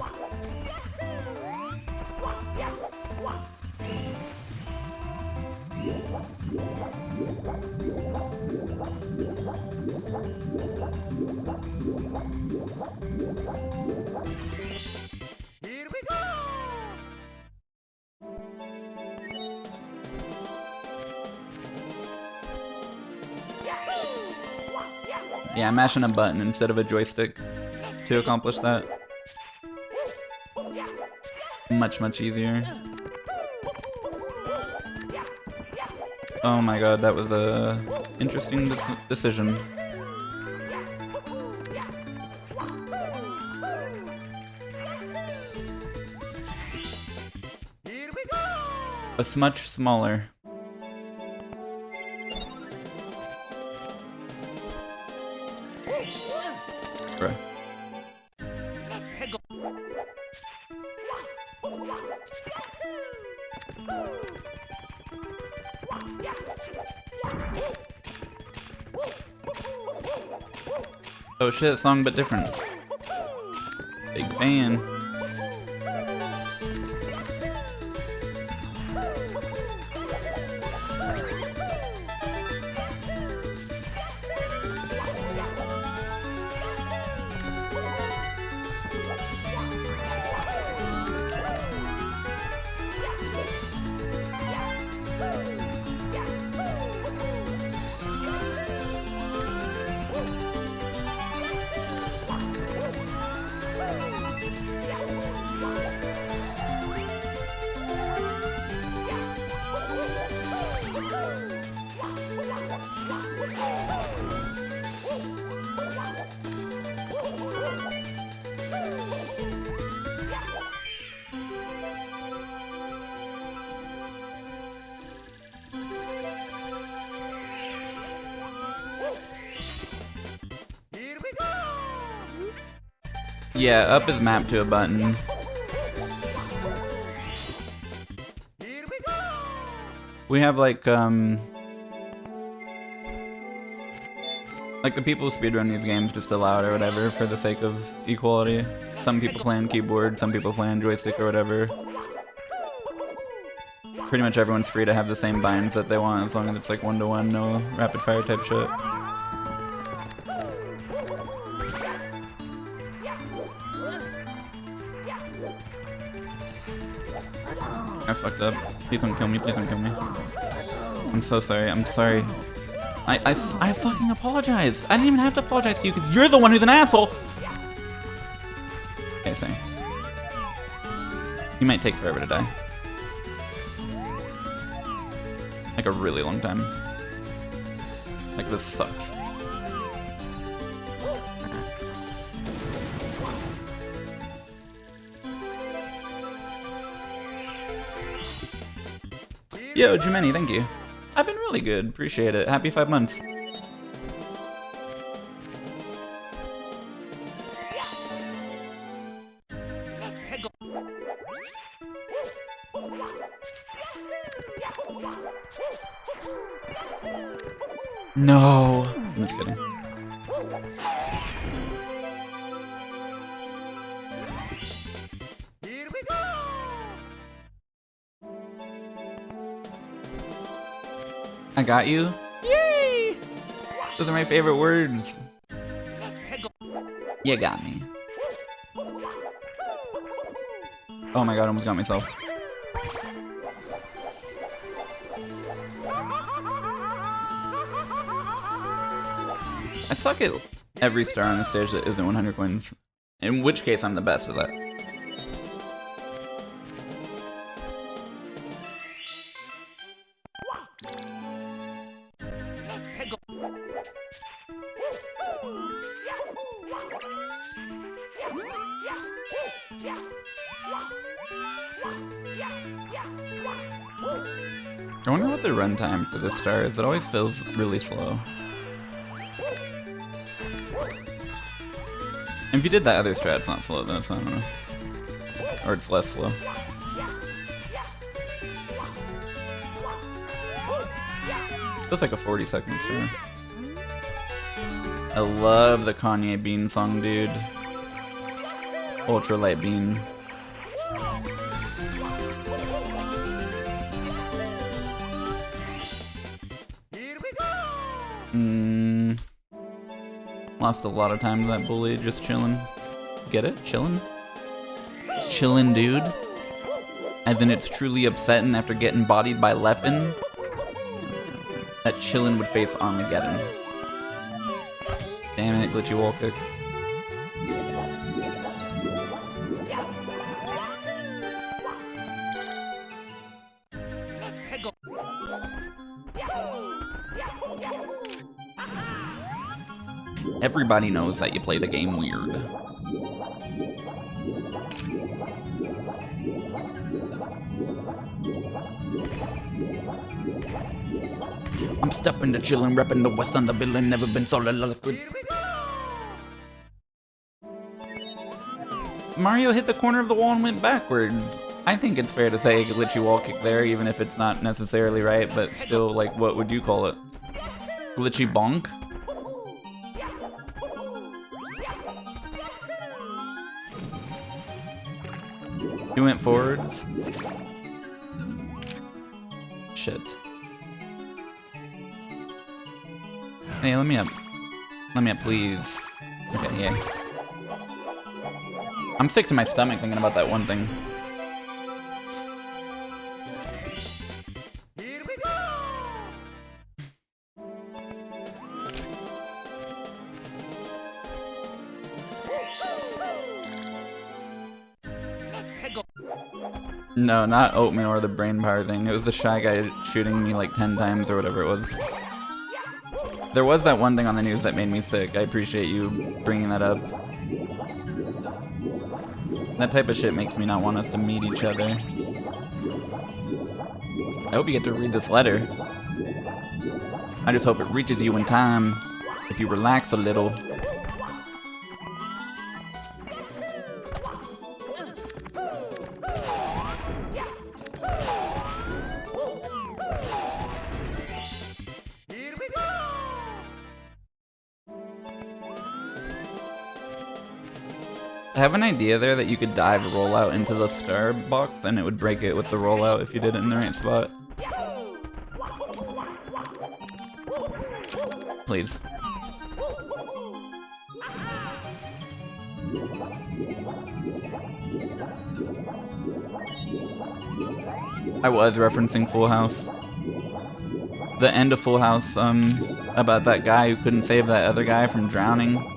Yeah, I'm mashing a button instead of a joystick to accomplish that. Much, much easier. Oh my god, that was a interesting decision. It's much smaller. Bruh. Oh shit, song but different. Big fan. Yeah, up is mapped to a button. Here we go. We have like the people who speedrun these games just allow it or whatever for the sake of equality. Some people play on keyboard, some people play on joystick or whatever. Pretty much everyone's free to have the same binds that they want as long as it's like 1-to-1, no rapid fire type shit. I fucked up. Please don't kill me, please don't kill me. I'm so sorry, I'm sorry. I fucking apologized. I didn't even have to apologize to you because you're the one who's an asshole! Okay, sorry. You might take forever to die. Like a really long time. Like this sucks. Yo, Jumeni, thank you. I've been really good, appreciate it. Happy 5 months. No, I'm just kidding. Here we go. I got you. Yay! Those are my favorite words. You got me. Oh my god, I almost got myself. I suck at every star on the stage that isn't 100 coins. In which case, I'm the best at that. I wonder what the runtime for this star is. It always feels really slow. If you did that other strat, it's not slow though, so I don't know. Or it's less slow. Feels like a 40-second star. I love the Kanye Bean song, dude. Ultralight Bean. Lost a lot of time to that bully just chilling. Get it? Chillin'? Chillin', dude. As in it's truly upsetting after getting bodied by Leffen. That chillin' would face Armageddon. Damn it, glitchy wall kick. Everybody knows that you play the game weird. I'm stepping to chillin', reppin' the west on the villain, never been so liquid. Mario hit the corner of the wall and went backwards. I think it's fair to say a glitchy wall kick there, even if it's not necessarily right, but still, like, what would you call it? Glitchy bonk? You went forwards? Shit. Hey, let me up. Let me up, please. Okay, yeah. I'm sick to my stomach thinking about that one thing. Here we go. No, not oatmeal or the brain power thing. It was the shy guy shooting me like 10 times or whatever it was. There was that one thing on the news that made me sick. I appreciate you bringing that up. That type of shit makes me not want us to meet each other. I hope you get to read this letter. I just hope it reaches you in time, if you relax a little. I have an idea there that you could dive rollout into the star box and it would break it with the rollout if you did it in the right spot. Please. I was referencing Full House. The end of Full House, about that guy who couldn't save that other guy from drowning.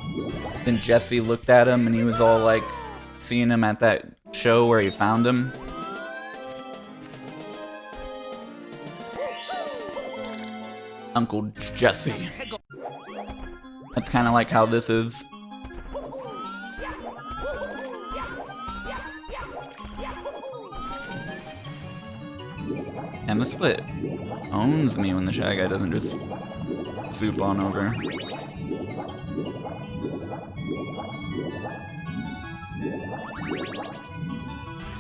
Then Jesse looked at him and he was all like, seeing him at that show where he found him. Uncle Jesse. That's kind of like how this is. And the split owns me when the Shy Guy doesn't just swoop on over.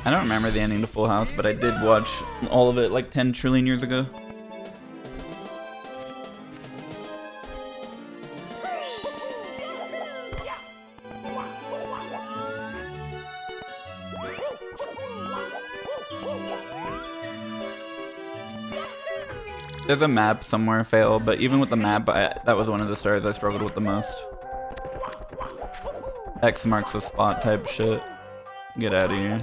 I don't remember the ending to Full House, but I did watch all of it like 10 trillion years ago. There's a map somewhere fail, but even with the map, that was one of the stars I struggled with the most. X marks the spot type shit. Get out of here.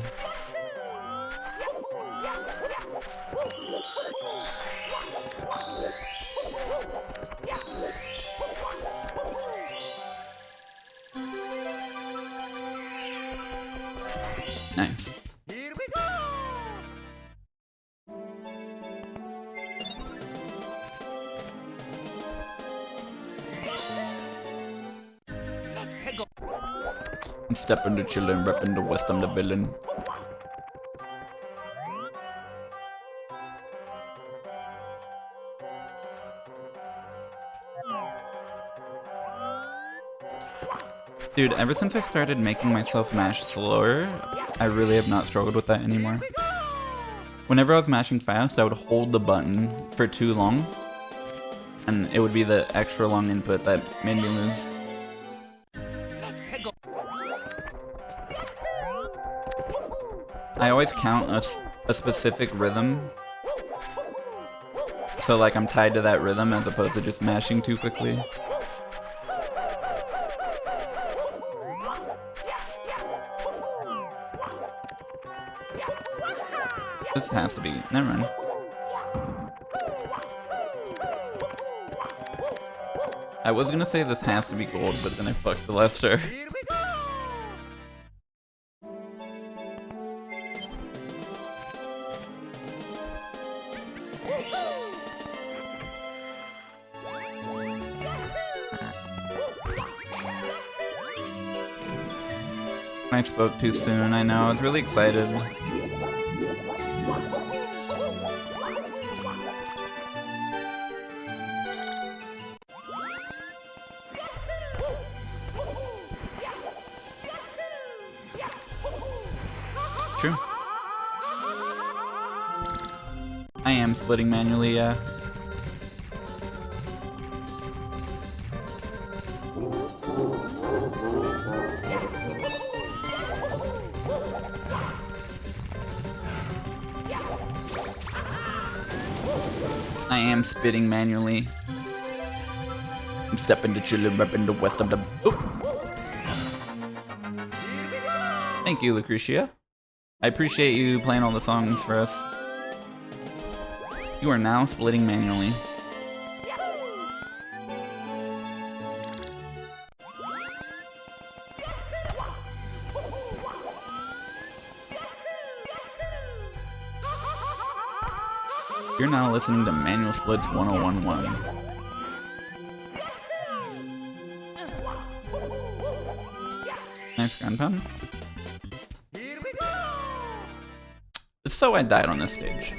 Nice. Here we go! I'm stepping to chillin', reppin' the West, I'm the villain. Dude, ever since I started making myself mash slower, I really have not struggled with that anymore. Whenever I was mashing fast, I would hold the button for too long, and it would be the extra long input that made me lose. I always count a specific rhythm, so like I'm tied to that rhythm as opposed to just mashing too quickly. This has to be, never mind. I was gonna say this has to be gold, but then I fucked the last star. Here we go! I spoke too soon, I know, I was really excited. True. I am splitting manually, yeah. I am spitting manually. I'm stepping to chillin', reppin' the West of the. Oh. Thank you, Lucretia. I appreciate you playing all the songs for us. You are now splitting manually. You're now listening to Manual Splits 1011. Nice ground pound. Here we go! So I died on this stage.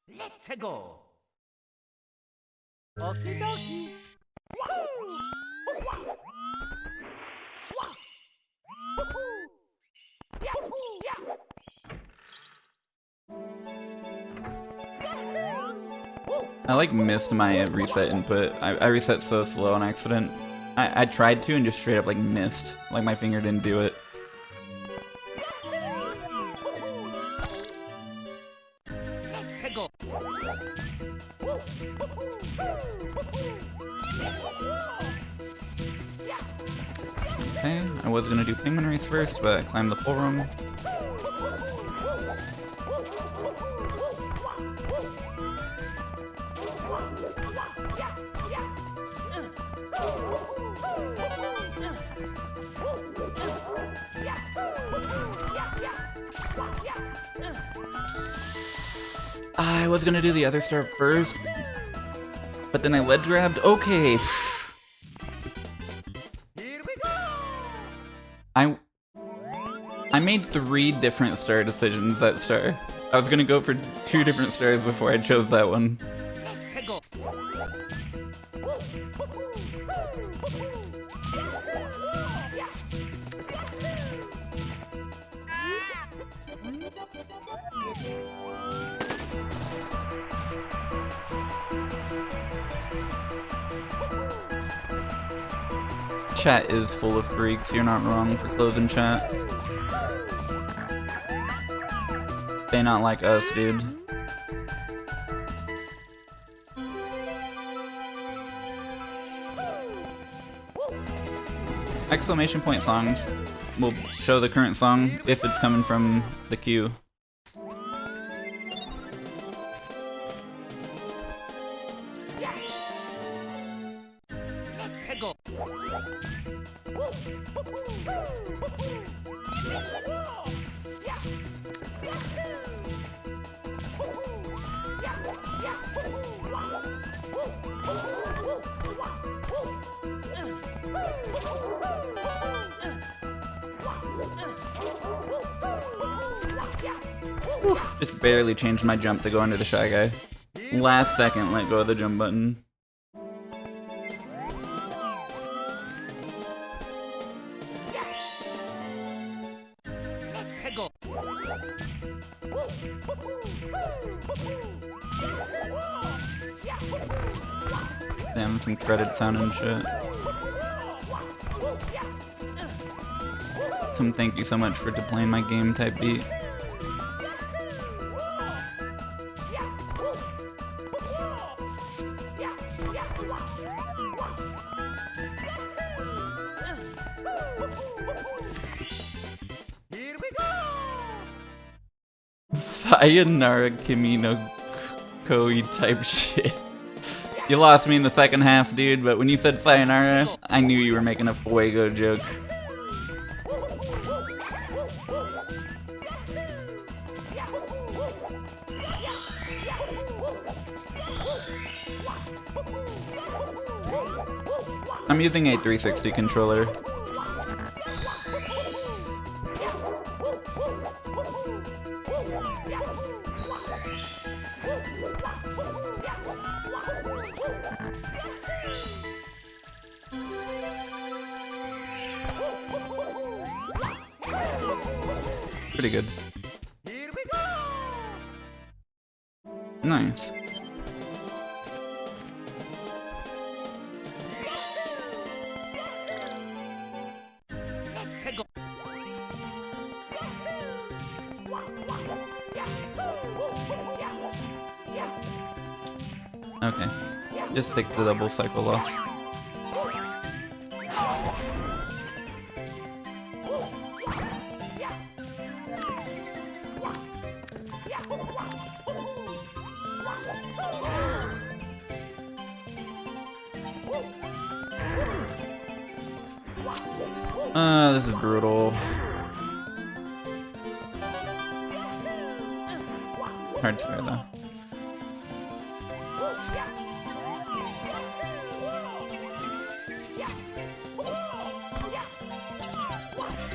Let's go! Okie dokie! I like missed my reset input. I reset so slow on accident. I tried to and just straight up like missed. Like my finger didn't do it. Okay, I was gonna do Penguin Race first, but I climbed the pole room. I was gonna do the other star first, but then I ledge grabbed. Okay. I made 3 different star decisions that star. I was gonna go for 2 different stars before I chose that one. Chat is full of freaks, you're not wrong for closing chat. They not like us, dude. Exclamation point songs will show the current song if it's coming from the queue. Just barely changed my jump to go under the Shy Guy. Last second, let go of the jump button. Damn, some credit sound and shit. Thank you so much for playing my game type beat. Sayonara Kimi no Koi type shit. You lost me in the second half, dude, but when you said sayonara, I knew you were making a Fuego joke. I'm using a 360 controller. Pretty good. Nice. Okay, just take the double cycle loss. This is brutal. Hard to spare though.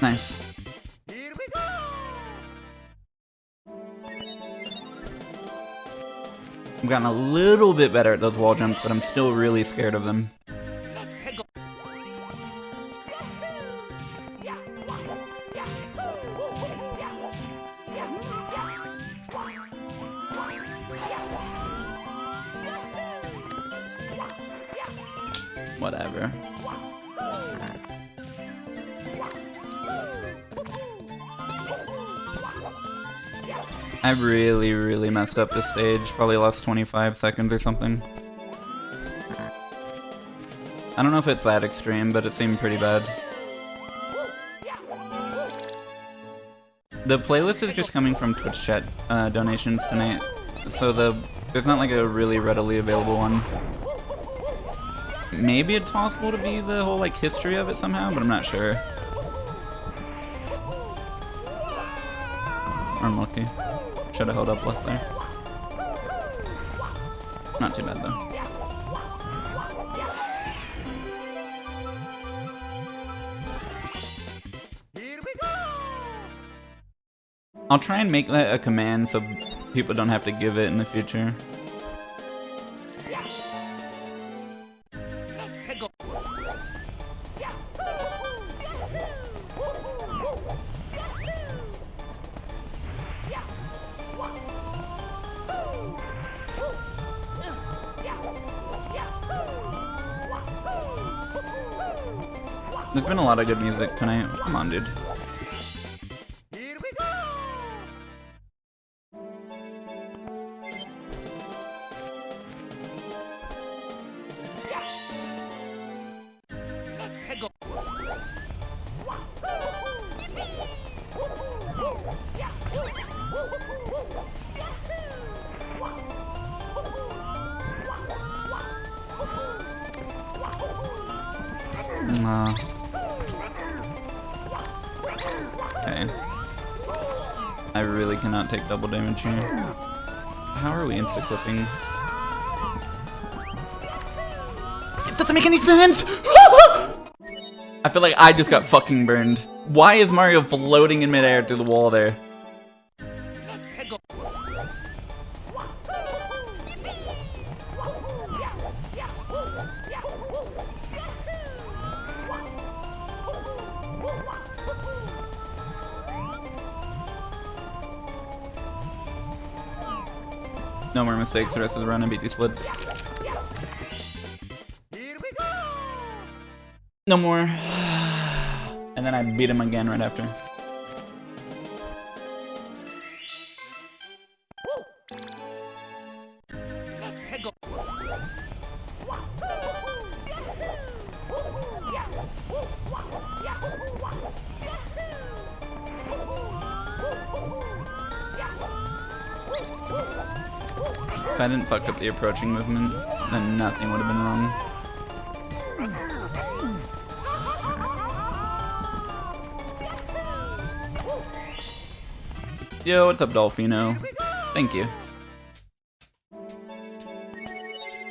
Nice. I've gotten a little bit better at those wall jumps, but I'm still really scared of them. Whatever. I really messed up this stage. Probably lost 25 seconds or something. I don't know if it's that extreme, but it seemed pretty bad. The playlist is just coming from Twitch chat donations tonight, so there's not like a really readily available one. Maybe it's possible to be the whole like history of it somehow, but I'm not sure. Unlucky. Should have held up left there. Not too bad though. I'll try and make that a command so people don't have to give it in the future. There's been a lot of good music tonight. Come on, dude. Okay. I really cannot take double damage here. How are we insta-clipping? It doesn't make any sense! I feel like I just got fucking burned. Why is Mario floating in midair through the wall there? No more mistakes the rest of the run and beat these splits. No more. And then I beat him again right after. If I didn't fuck up the approaching movement, then nothing would have been wrong. Yo, what's up, Dolphino? Thank you.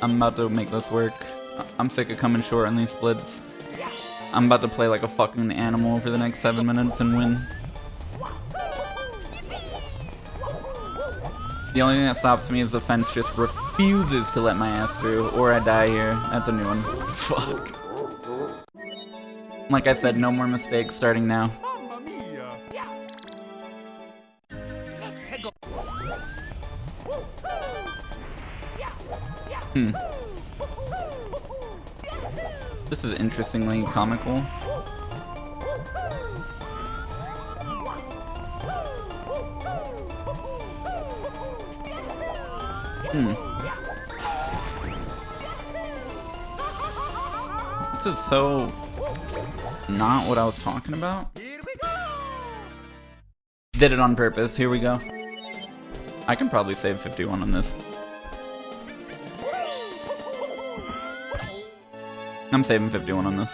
I'm about to make this work. I'm sick of coming short on these splits. I'm about to play like a fucking animal for the next 7 minutes and win. The only thing that stops me is the fence just refuses to let my ass through, or I die here. That's a new one. Fuck. Like I said, no more mistakes starting now. This is interestingly comical. This is so not what I was talking about. Did it on purpose. Here we go. I can probably save 51 on this. I'm saving 51 on this.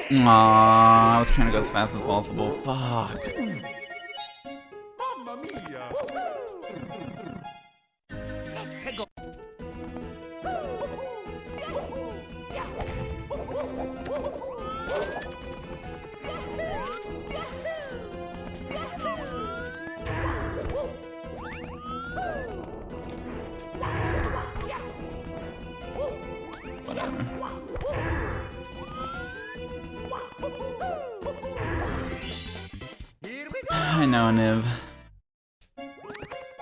Aww, I was trying to go as fast as possible. Fuck. Mamma mia! Let's go! Whatever. I know, Niv.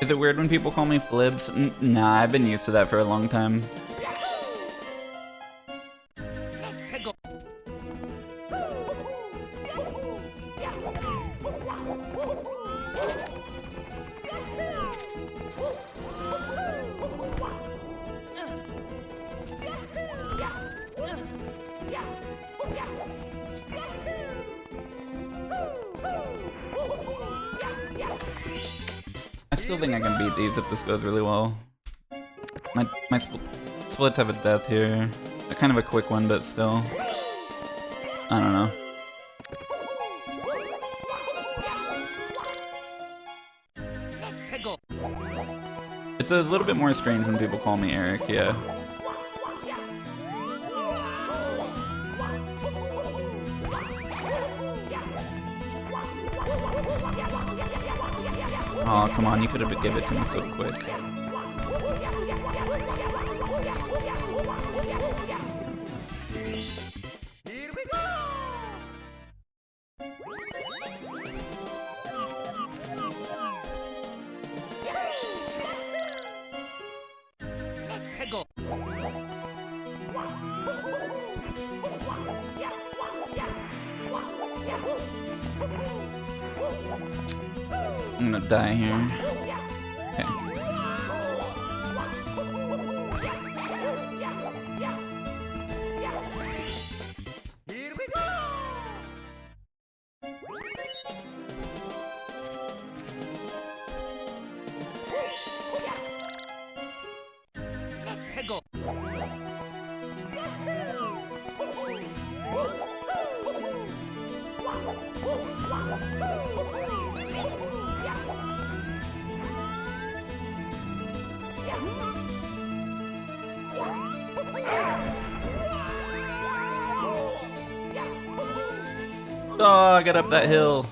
Is it weird when people call me Flips? Nah, I've been used to that for a long time. I still think I can beat these if this goes really well. My splits have a death here. A kind of a quick one, but still. I don't know. It's a little bit more strange when people call me Eric, yeah. Oh, come on, you could have given it to me so quick. Here we go! Let's go! I'm gonna die here. Okay. Here we go! Let's go! Oh, I got up that hill.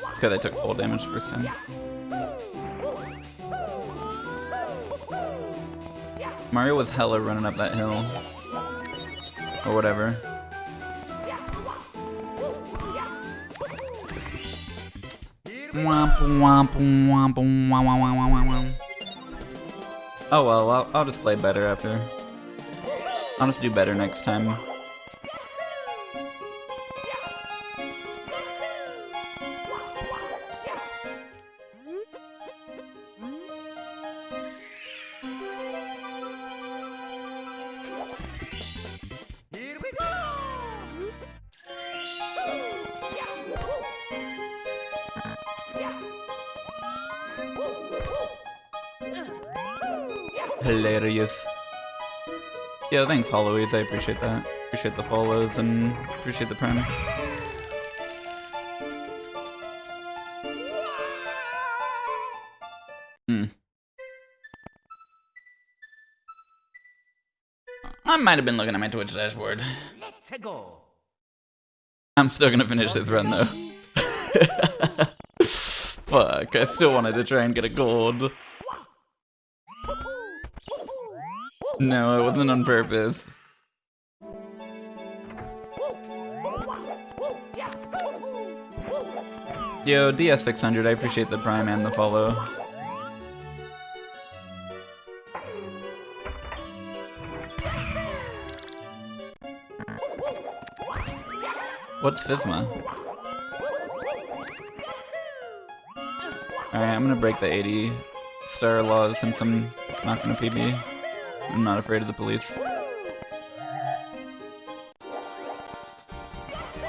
It's because I took full damage the first time. Mario was hella running up that hill. Or whatever. Womp womp womp womp womp womp. Oh well, I'll just play better after. I'll just do better next time. Here we go! Hilarious. Yo, thanks, Holloweeds. I appreciate that. Appreciate the follows and appreciate the prime. I might have been looking at my Twitch dashboard. Let's go! I'm still gonna finish this run though. Fuck, I still wanted to try and get a gold. No, it wasn't on purpose. Yo, DS600, I appreciate the prime and the follow. What's Physma? Alright, I'm gonna break the 80 star laws since I'm not gonna PB. I'm not afraid of the police.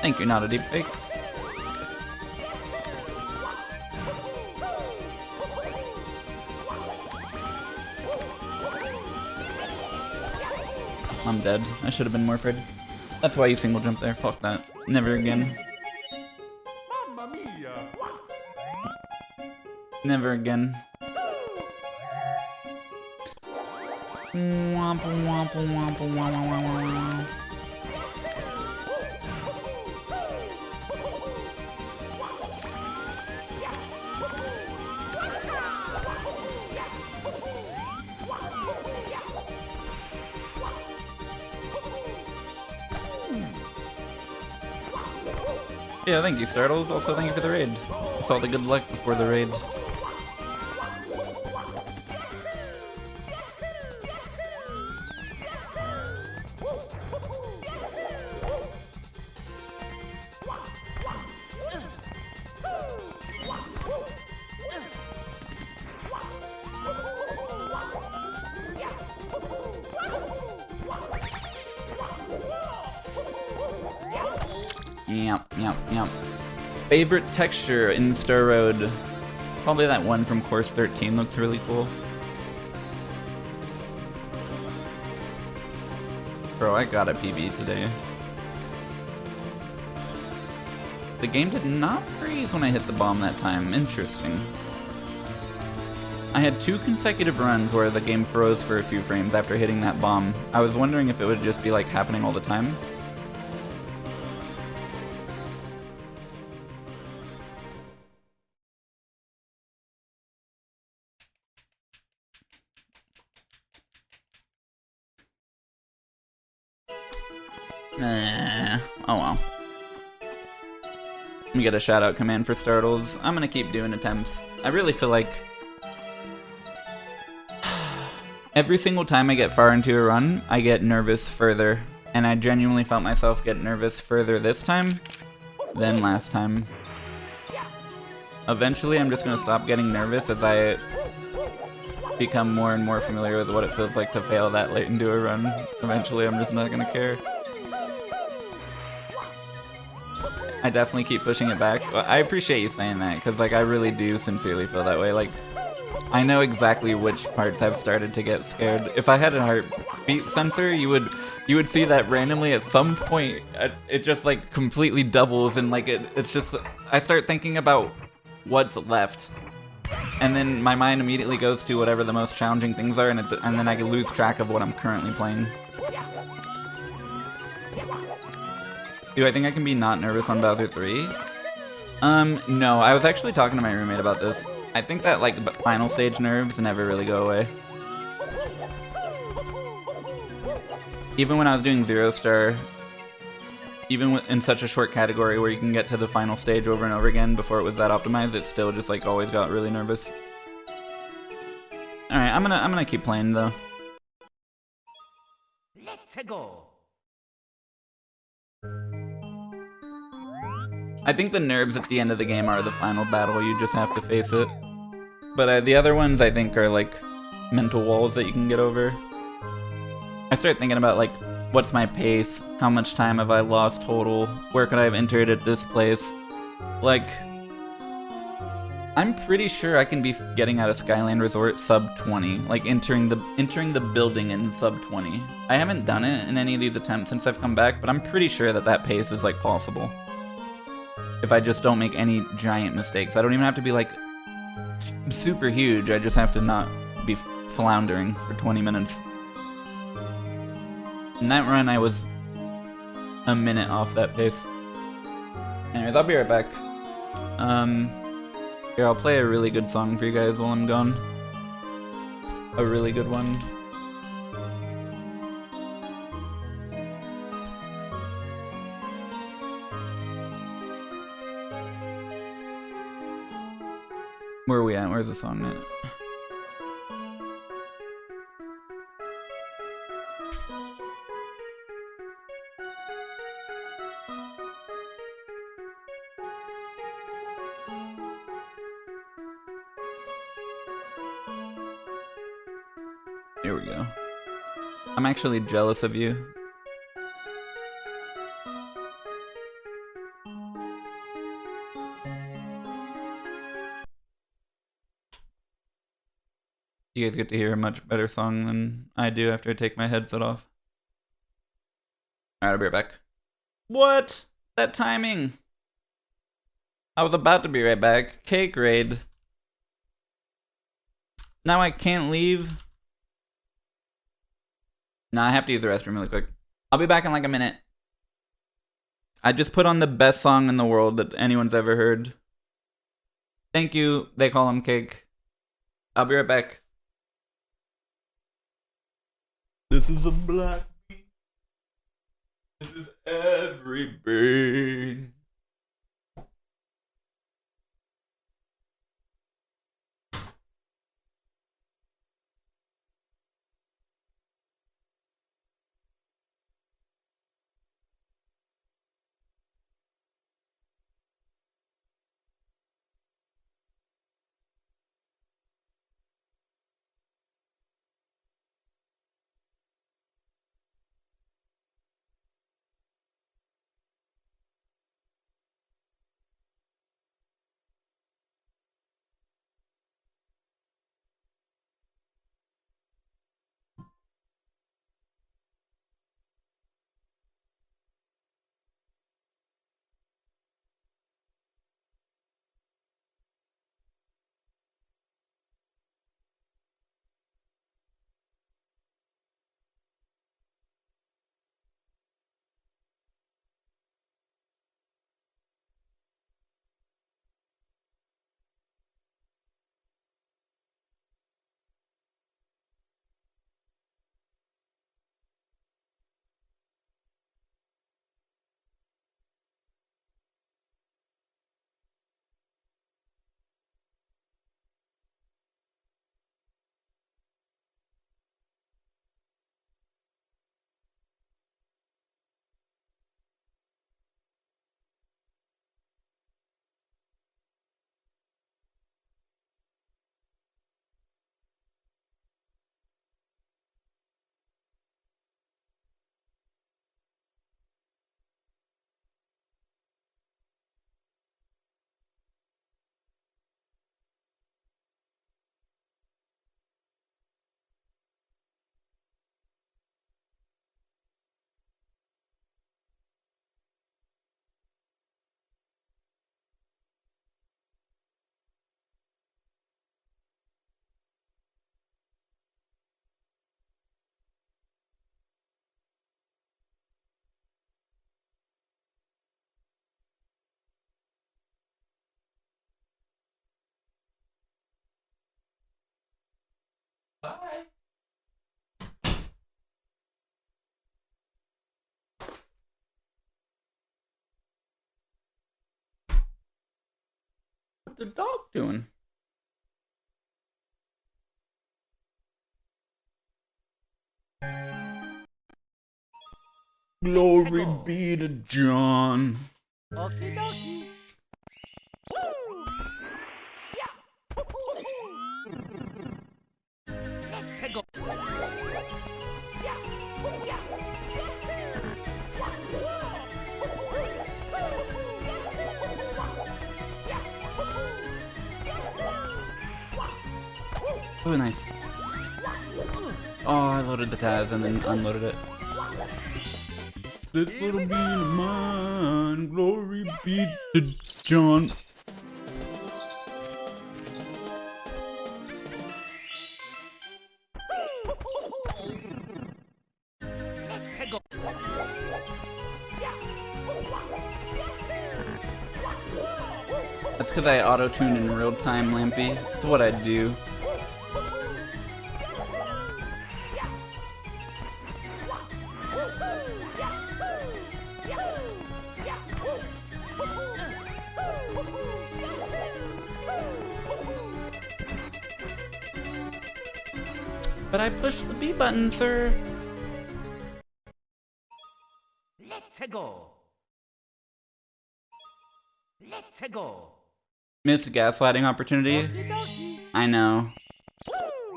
Think you're not a deepfake? I'm dead. I should have been more afraid. That's why you single jump there. Fuck that. Never again. Mamma mia! Never again. Womp womp womp womp womp. Yeah, thank you, Startles. Also, thank you for the raid. I saw the good luck before the raid. Yep. Favorite texture in Star Road? Probably that one from Course 13 looks really cool. Bro, I got a PB today. The game did not freeze when I hit the bomb that time. Interesting. I had 2 consecutive runs where the game froze for a few frames after hitting that bomb. I was wondering if it would just be like happening all the time. Oh well. Let me get a shout out command for Startles. I'm gonna keep doing attempts. I really feel like every single time I get far into a run, I get nervous further. And I genuinely felt myself get nervous further this time than last time. Eventually I'm just gonna stop getting nervous as I become more and more familiar with what it feels like to fail that late into a run. Eventually I'm just not gonna care. I definitely keep pushing it back. I appreciate you saying that, because like I really do sincerely feel that way. Like, I know exactly which parts I've started to get scared. If I had a heartbeat sensor, you would see that randomly at some point it just like completely doubles, and like it's just, I start thinking about what's left, and then my mind immediately goes to whatever the most challenging things are, and then I lose track of what I'm currently playing. Do I think I can be not nervous on Bowser 3? No. I was actually talking to my roommate about this. I think that, like, final stage nerves never really go away. Even when I was doing Zero Star, even in such a short category where you can get to the final stage over and over again before it was that optimized, it still just, like, always got really nervous. Alright, I'm gonna keep playing, though. Let's go! I think the nerves at the end of the game are the final battle, you just have to face it. But the other ones I think are like mental walls that you can get over. I start thinking about like, what's my pace? How much time have I lost total? Where could I have entered at this place? Like, I'm pretty sure I can be getting out of Skyland Resort sub 20, like entering the building in sub 20. I haven't done it in any of these attempts since I've come back, but I'm pretty sure that that pace is like possible. If I just don't make any giant mistakes. I don't even have to be like super huge, I just have to not be floundering for 20 minutes. In that run I was a minute off that pace. Anyways, I'll be right back. Here, I'll play a really good song for you guys while I'm gone. A really good one. Where are we at? Where's the song at? Here we go. I'm actually jealous of you. You guys get to hear a much better song than I do after I take my headset off. Alright, I'll be right back. What? That timing! I was about to be right back. Cake raid. Now I can't leave. Nah, I have to use the restroom really quick. I'll be back in like a minute. I just put on the best song in the world that anyone's ever heard. Thank you. They call him Cake. I'll be right back. This is a black beat. This is everything. Bye. What's the dog doing? Glory be to John. Okie dokie. Let's go. Oh, nice. Oh, I loaded the Taz and then unloaded it. This little bean of mine, glory be to John. That's because I auto-tuned in real time, Lampy. That's what I do. But I pushed the B button, sir. Let's go. Let's go. Missed a gaslighting opportunity. Okie dokie. I know.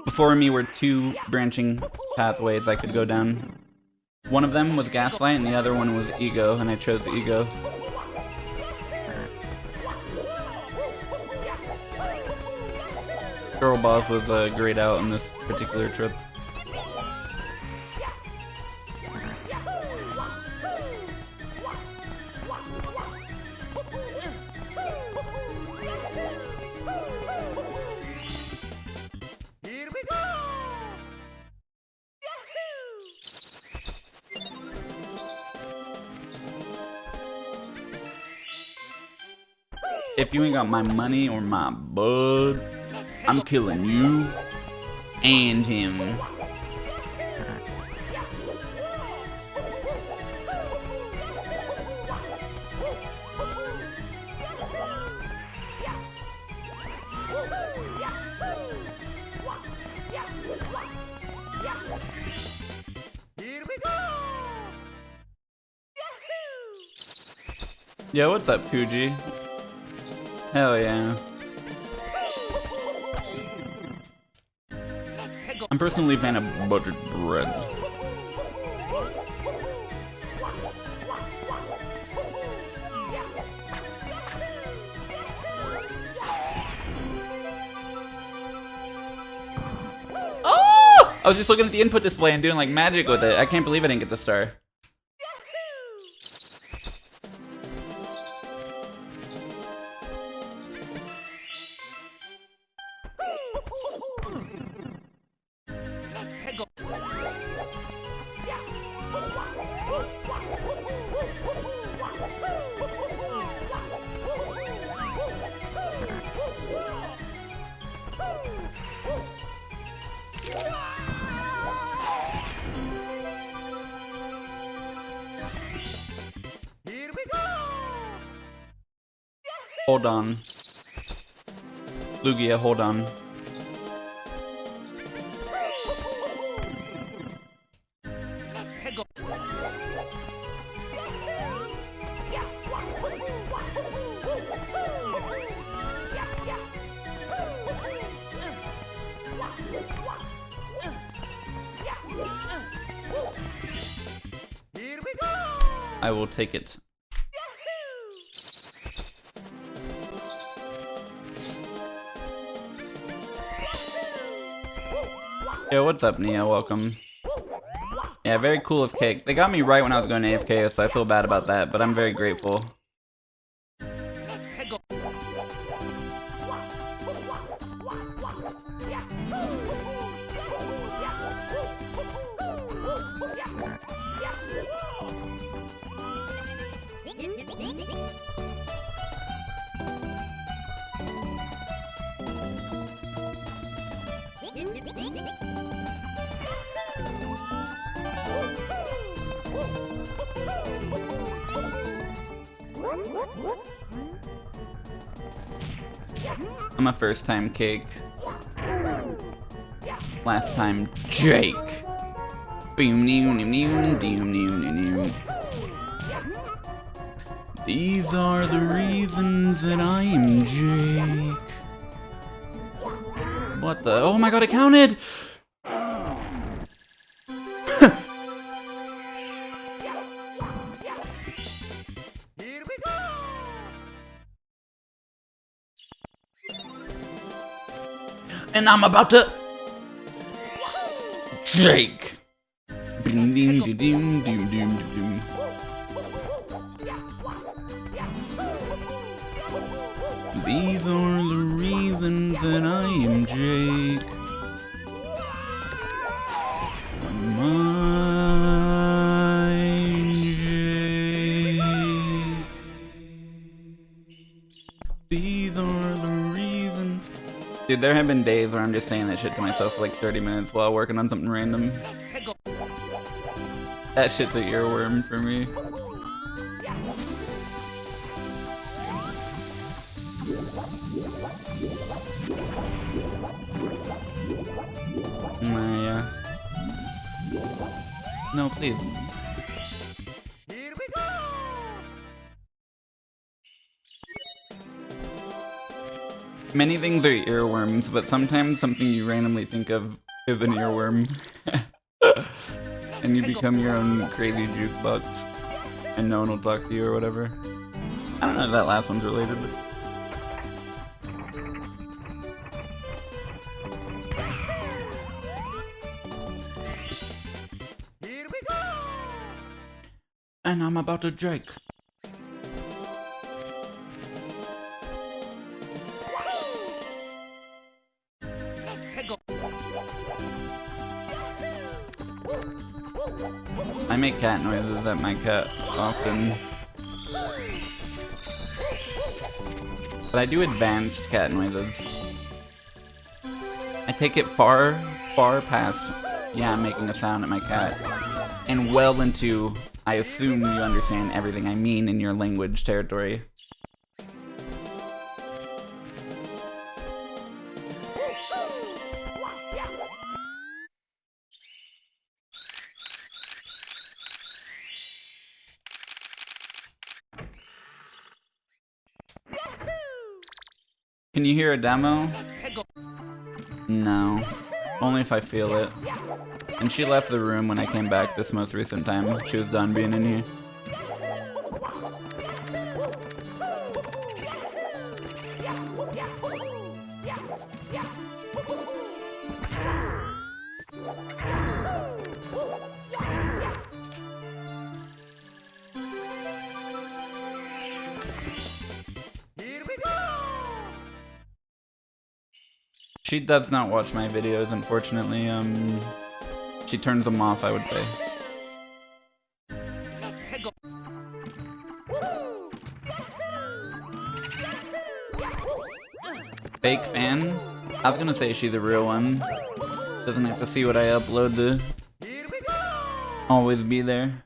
Before me were two branching pathways I could go down. One of them was gaslight and the other one was ego, and I chose ego. Girl boss was grayed out on this particular trip. If you ain't got my money or my bud, I'm killing you and him. Here we go! Yo, what's up, Kuji? Hell yeah. I'm personally a fan of buttered bread. Oh! I was just looking at the input display and doing like magic with it. I can't believe I didn't get the star. Here we go! Hold on. Lugia, hold on. Here we go! I will take it. Yo, what's up, Neo? Welcome. Yeah, very cool of Cake. They got me right when I was going AFK, so I feel bad about that, but I'm very grateful. I'm a first time Cake. Last time Jake. These are the reasons that I am Jake. What the? Oh my god, it counted! Here we go! And I'm about to Jake. These are the reasons that I am Jake. Mine Jake. These are the reasons. Dude, there have been days where I'm just saying that shit to myself for like 30 minutes while working on something random. That shit's an earworm for me. Yeah. No, please. Here we go! Many things are earworms, but sometimes something you randomly think of is an earworm. And you become your own crazy jukebox. And no one will talk to you or whatever. I don't know if that last one's related. Here we go! And I'm about to Jake. I make cat noises at my cat often. But I do advanced cat noises. I take it far, far past, yeah, I'm making a sound at my cat, and well into, I assume you understand everything I mean in your language territory. Can you hear a demo? No. Only if I feel it. And she left the room when I came back this most recent time. She was done being in here. She does not watch my videos, unfortunately. She turns them off, I would say. Fake fan? I was gonna say she's a real one. Doesn't have to see what I upload to always be there.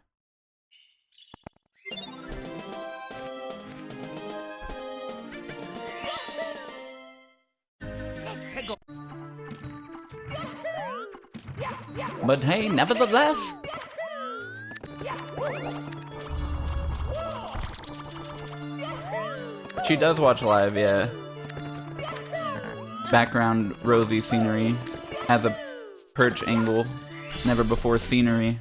But hey, nevertheless, she does watch live, yeah. Background rosy scenery, has a perch angle, never before scenery.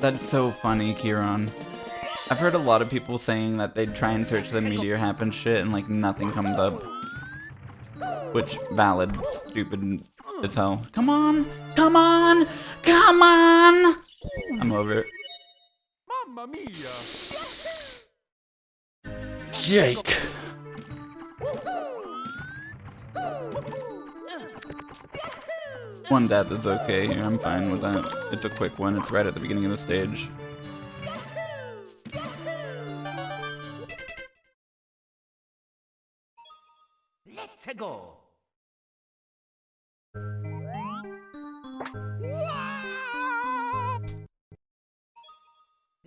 That's so funny, Kieran. I've heard a lot of people saying that they'd try and search the Meteor Happen shit and like nothing comes up. Which, valid, stupid as hell. Come on! Come on! Come on! I'm over it. Mamma mia! Jake! One death is okay here, I'm fine with that. It's a quick one, it's right at the beginning of the stage. Let's go!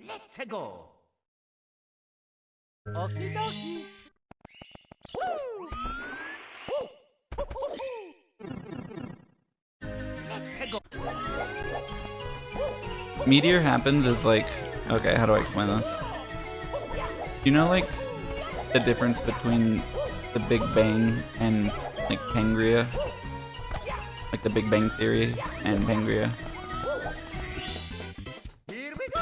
Let's go! Okie dokie! Meteor Happens is like... Okay, how do I explain this? You know, like, the difference between the Big Bang and, like, Pangea? Like the Big Bang Theory and Pangea? Here we go!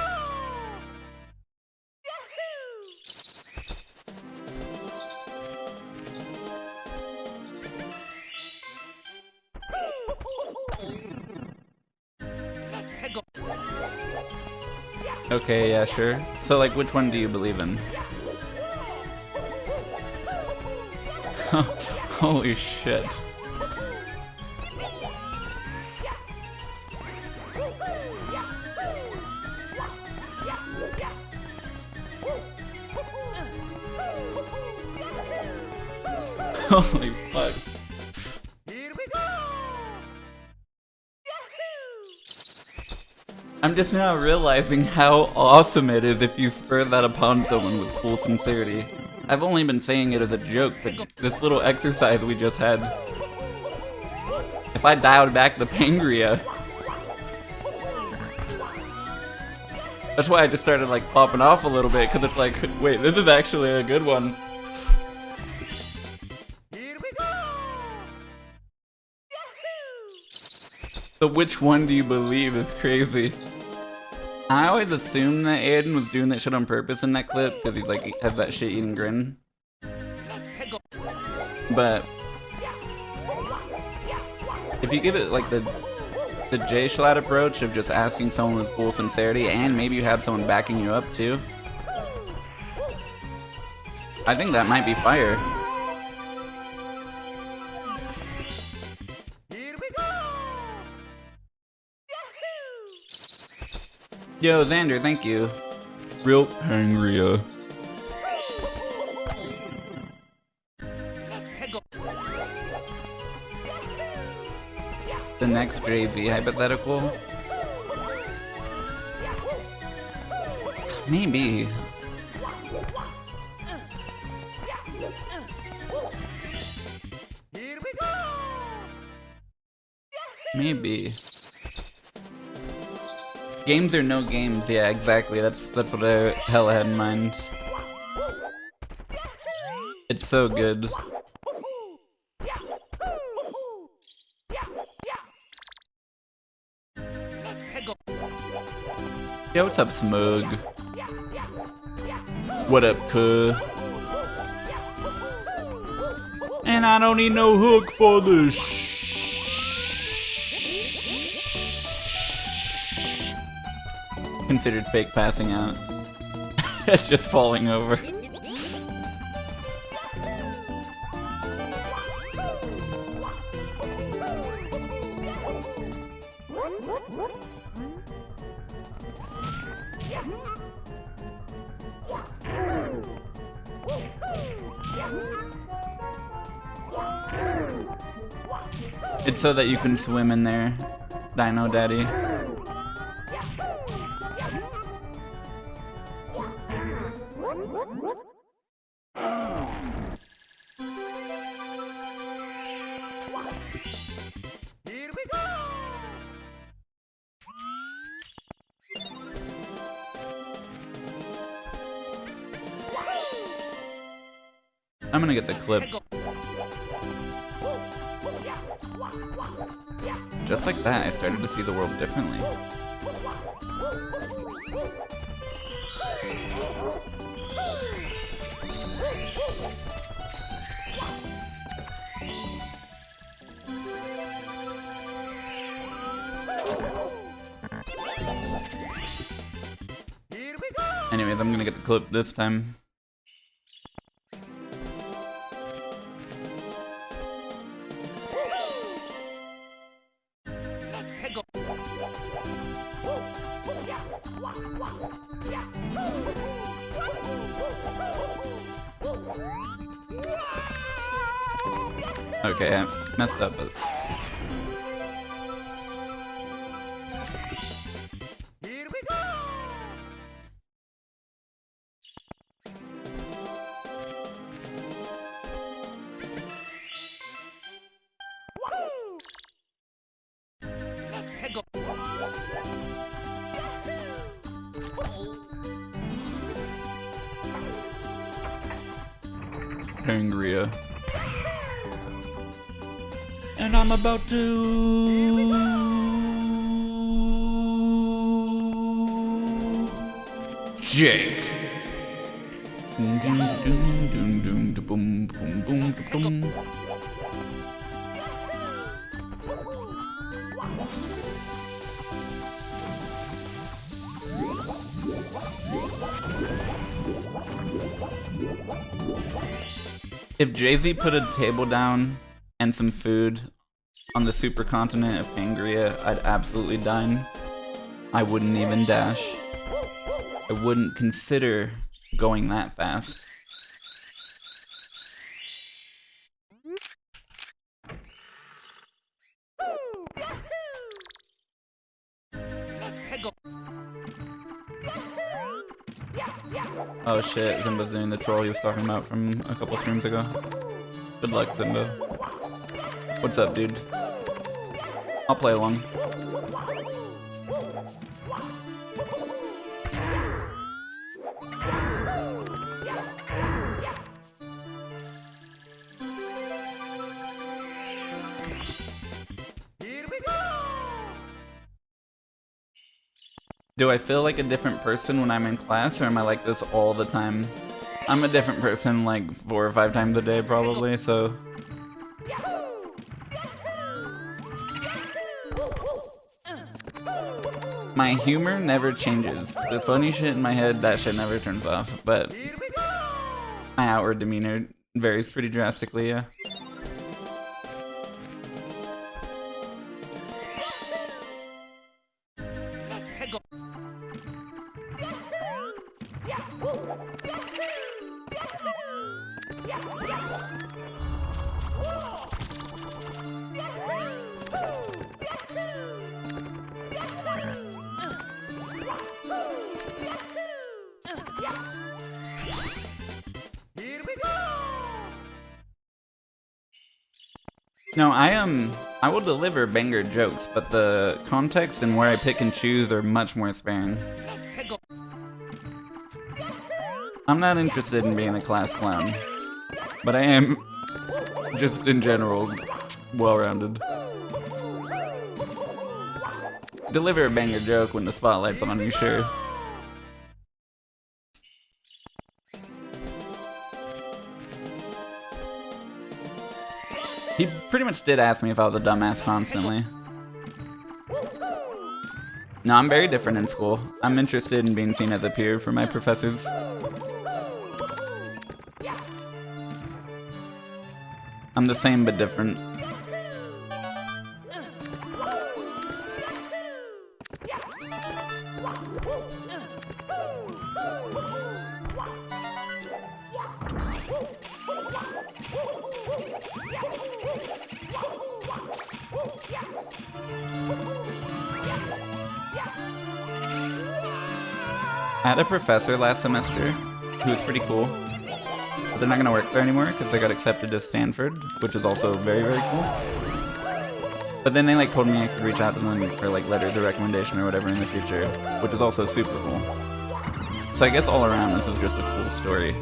Okay, yeah, sure. So, like, which one do you believe in? Holy shit. Holy fuck. Here we go! I'm just now realizing how awesome it is if you spur that upon someone with full sincerity. I've only been saying it as a joke, but this little exercise we just had, if I dialed back the Pangea, that's why I just started like popping off a little bit, because it's like, wait, this is actually a good one. Here we go! So which one do you believe is crazy? I always assumed that Aiden was doing that shit on purpose in that clip, because he's like, has that shit-eating grin. Let's go! But if you give it like the J Schlatt approach of just asking someone with full sincerity, and maybe you have someone backing you up too, I think that might be fire. Here we go! Yo, Xander, thank you. Real hungry. The next Jay-Z hypothetical? Maybe. Here we go! Maybe. Games or no games, yeah, exactly. That's what I hella had in mind. It's so good. Yo, what's up, Smug? What up, cuh? And I don't need no hook for this. Considered fake passing out. It's just falling over. It's so that you can swim in there, Dino Daddy. Here we go! I'm gonna get the clip. Just like that, I started to see the world differently. Here we go! Anyways, I'm gonna get the clip this time. Okay, I messed up, but... Here we go! Hungria. And I'm about to... Jake. If Jay-Z put a table down and some food on the supercontinent of Pangaea, I'd absolutely dine. I wouldn't even dash. I wouldn't consider going that fast. Oh shit, Zimba's doing the troll he was talking about from a couple streams ago. Good luck, Zimba. What's up, dude? I'll play along. Here we go! Do I feel like a different person when I'm in class, or am I like this all the time? I'm a different person like 4 or 5 times a day probably, so My humor never changes. The funny shit in my head, that shit never turns off. But Here we go! my outward demeanor varies pretty drastically, yeah. Here we go! No, I will deliver banger jokes, but the context and where I pick and choose are much more sparing. I'm not interested in being a class clown, but I am, just in general, well-rounded. Deliver a banger joke when the spotlight's on you, sure. He pretty much did ask me if I was a dumbass constantly. No, I'm very different in school. I'm interested in being seen as a peer for my professors. I'm the same but different. I had a professor last semester who was pretty cool. But they're not gonna work there anymore because they got accepted to Stanford, which is also very, very cool. But then they like told me I could reach out to them for like letters of recommendation or whatever in the future, which is also super cool. So I guess all around this is just a cool story.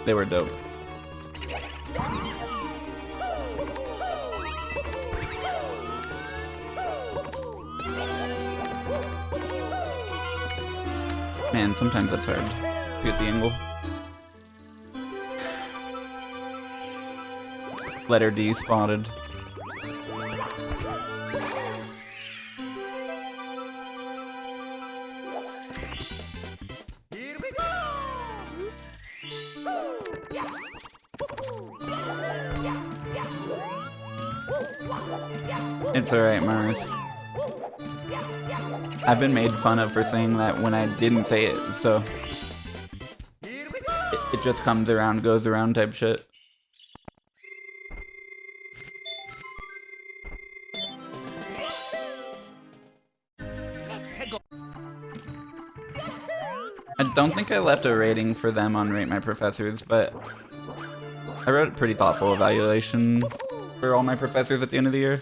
They were dope. Man, sometimes that's hard to get the angle. Letter D spotted. Here we go! It's alright, Mars. I've been made fun of for saying that when I didn't say it, so Here we go! it just comes around, goes around type shit. I don't think I left a rating for them on Rate My Professors, but I wrote a pretty thoughtful evaluation for all my professors at the end of the year.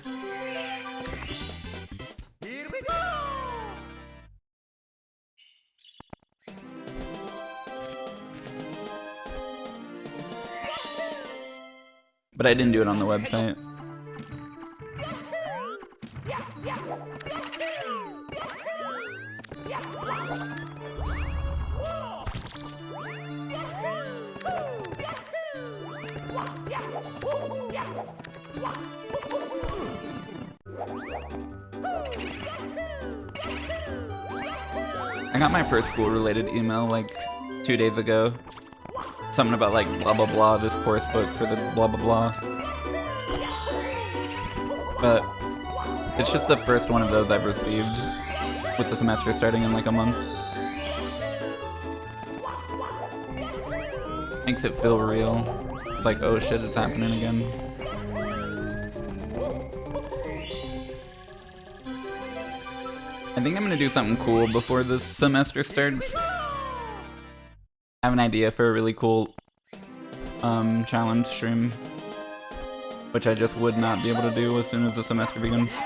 Here we go! But I didn't do it on the website. I got my first school-related email like 2 days ago. Something about like blah blah blah, this course book for the blah blah blah. But it's just the first one of those I've received with the semester starting in like a month. Makes it feel real. It's like, oh shit, it's happening again. I think I'm gonna do something cool before this semester starts. I have an idea for a really cool challenge stream, which I just would not be able to do as soon as the semester begins.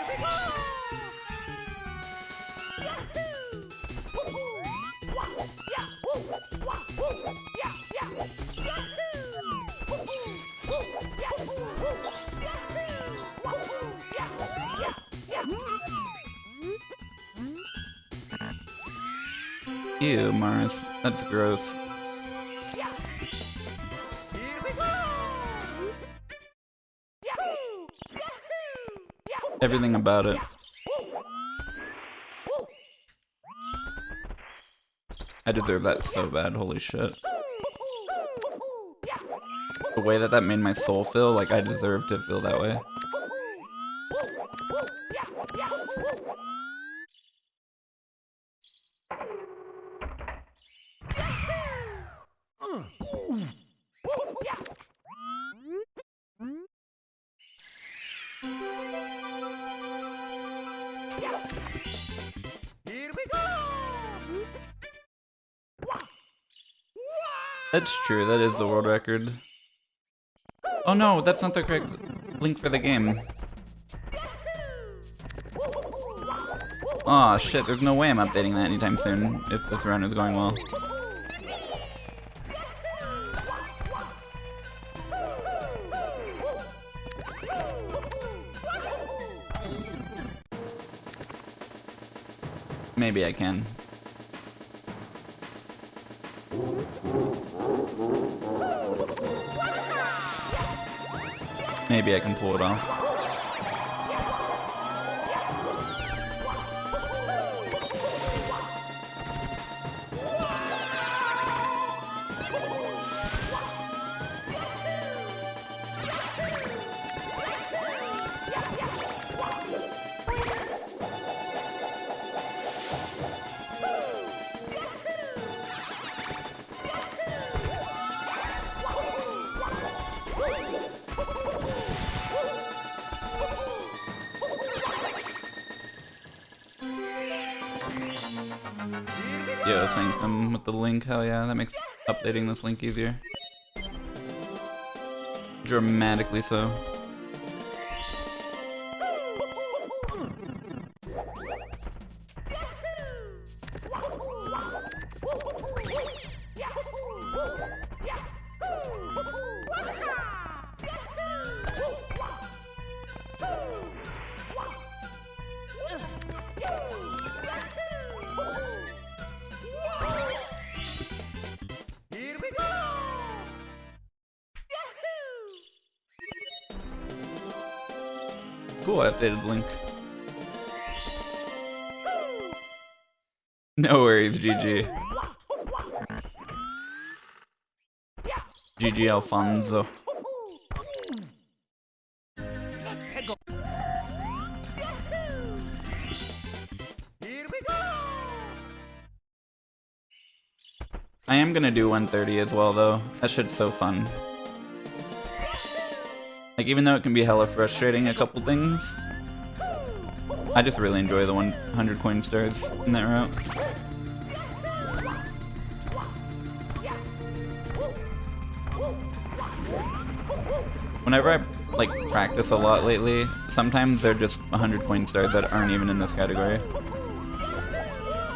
Ew, Mars. That's gross. Here we go! Yahoo! Yahoo! everything about it. I deserve that so bad, holy shit. The way that made my soul feel, like I deserve to feel that way. Here we go! That's true, that is the world record. Oh no, that's not the correct link for the game. Aw, shit, there's no way I'm updating that anytime soon if this run is going well. Maybe I can. Maybe I can pull it off. Yo, thank them with the link, hell yeah, that makes updating this link easier. Dramatically so. Cool, I updated the link. No worries, GG. GG Alfonso. I am gonna do 130 as well though. That shit's so fun. Like, even though it can be hella frustrating a couple things, I just really enjoy the 100 coin stars in that route. Whenever I, like, practice a lot lately, sometimes they're just 100 coin stars that aren't even in this category.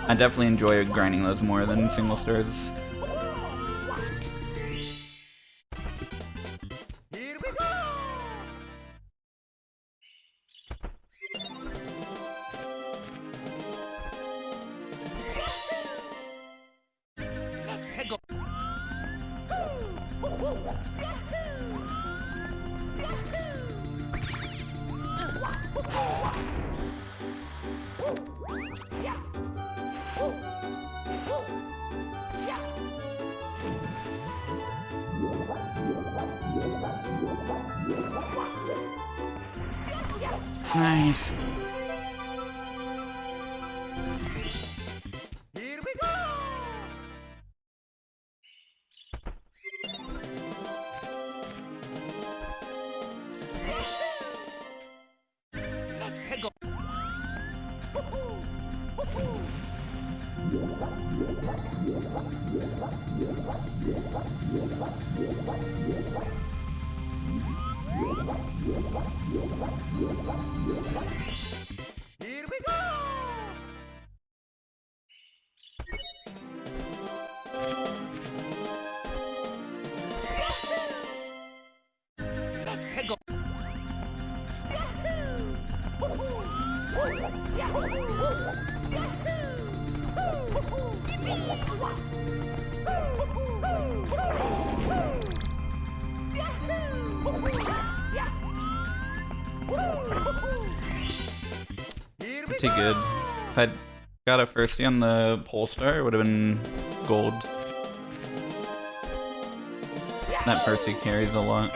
I definitely enjoy grinding those more than single stars. Nice. Here we go! Here we go! pretty good. If I'd got a firstie on the Polestar, it would have been gold. That firstie carries a lot.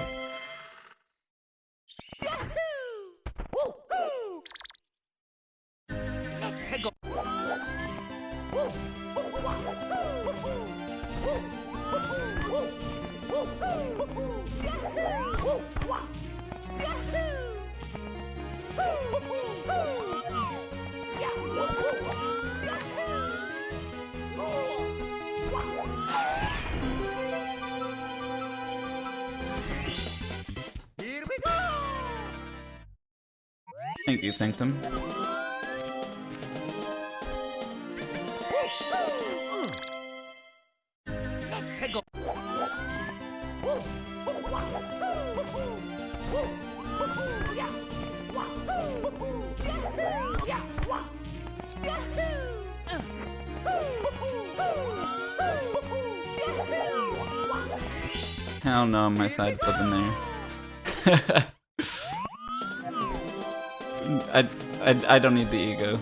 Thank you, Sanctum. Hell no, my side flipping there. I don't need the ego.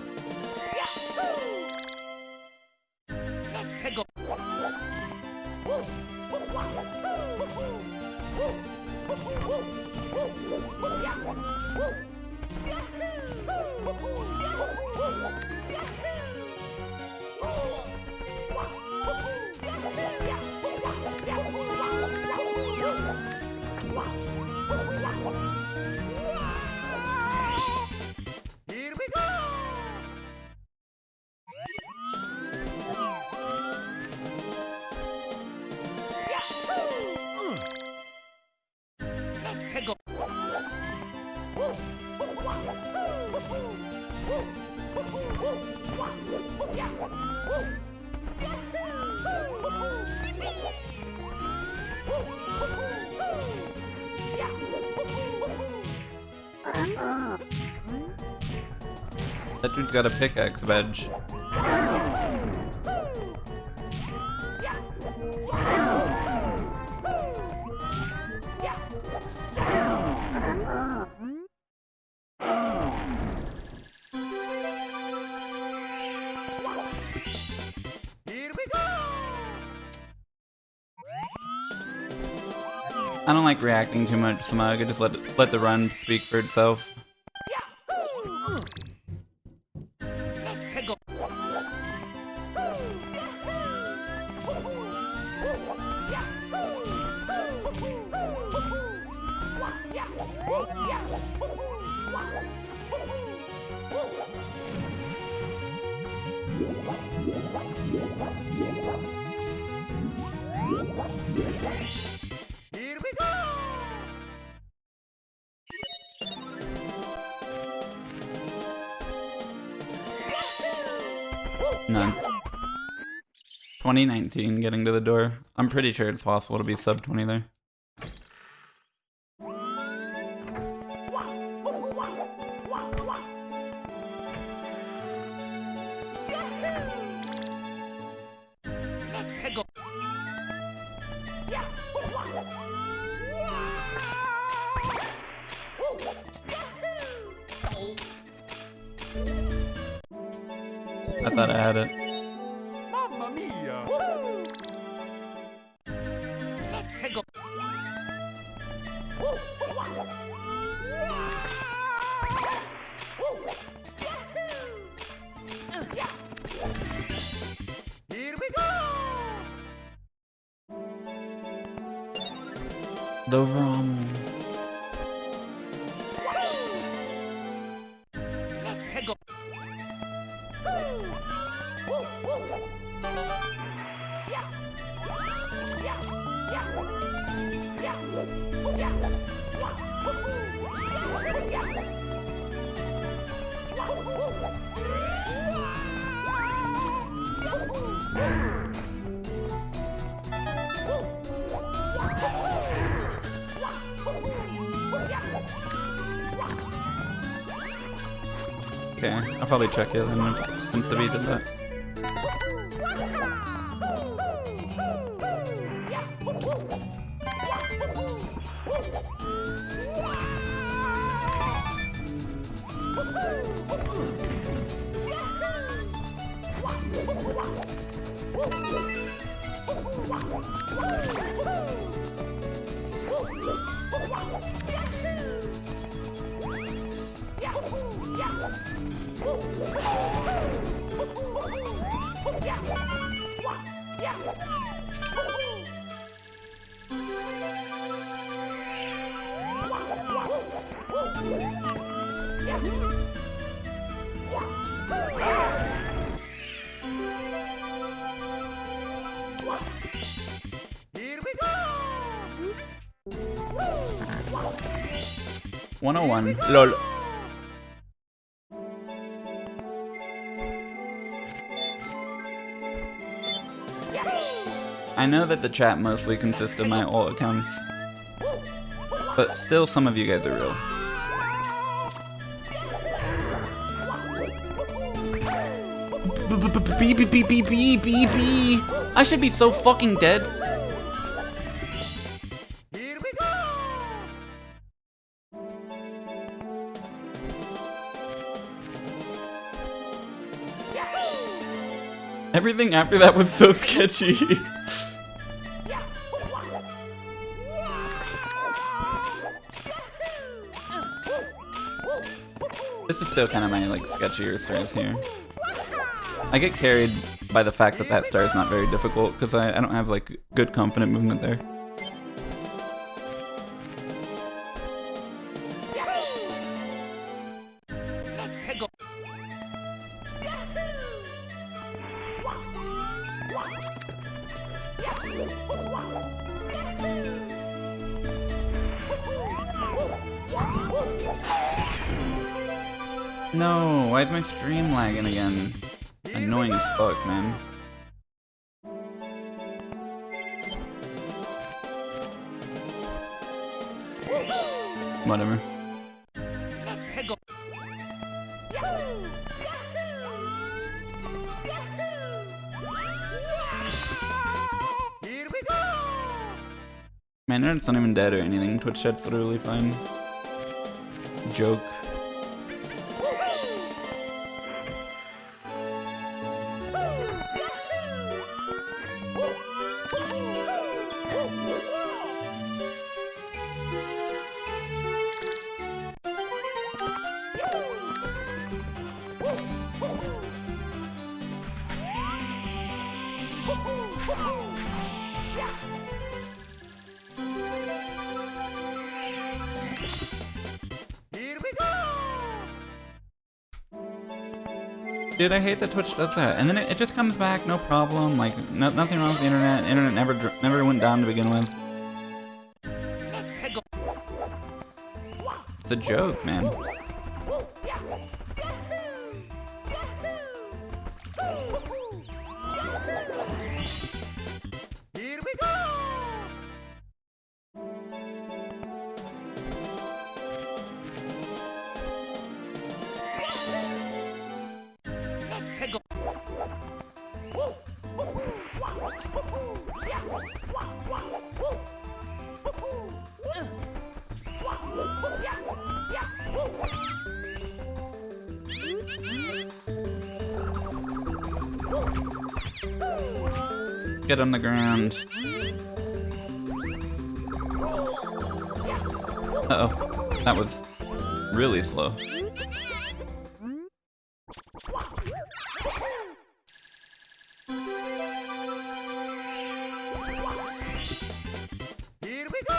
That dude's got a pickaxe badge. I don't like reacting too much, Smug. I just let the run speak for itself. None. 2019 getting to the door. I'm pretty sure it's possible to be sub 20 there. I thought I had it. Mamma mia! Here we go! The Rommel. Okay, I'll probably check it since the did that. Here we go! 101. LOL. I know that the chat mostly consists of my old accounts, but still some of you guys are real. I should be so fucking dead. Here we go! Everything after that was so sketchy. This is still kind of my like sketchier stars here. I get carried by the fact that that star is not very difficult because I don't have like good confident movement there. No, why is my stream lagging again? Annoying as fuck, man. Whatever. My internet's not even dead or anything. Twitch chat's literally fine. Joke. Dude, I hate that Twitch does that, and then it just comes back, no problem. Like, nothing wrong with the internet. Internet never went down to begin with. It's a joke, man. Here we go! Get on the ground. Uh-oh. That was really slow. Here we go!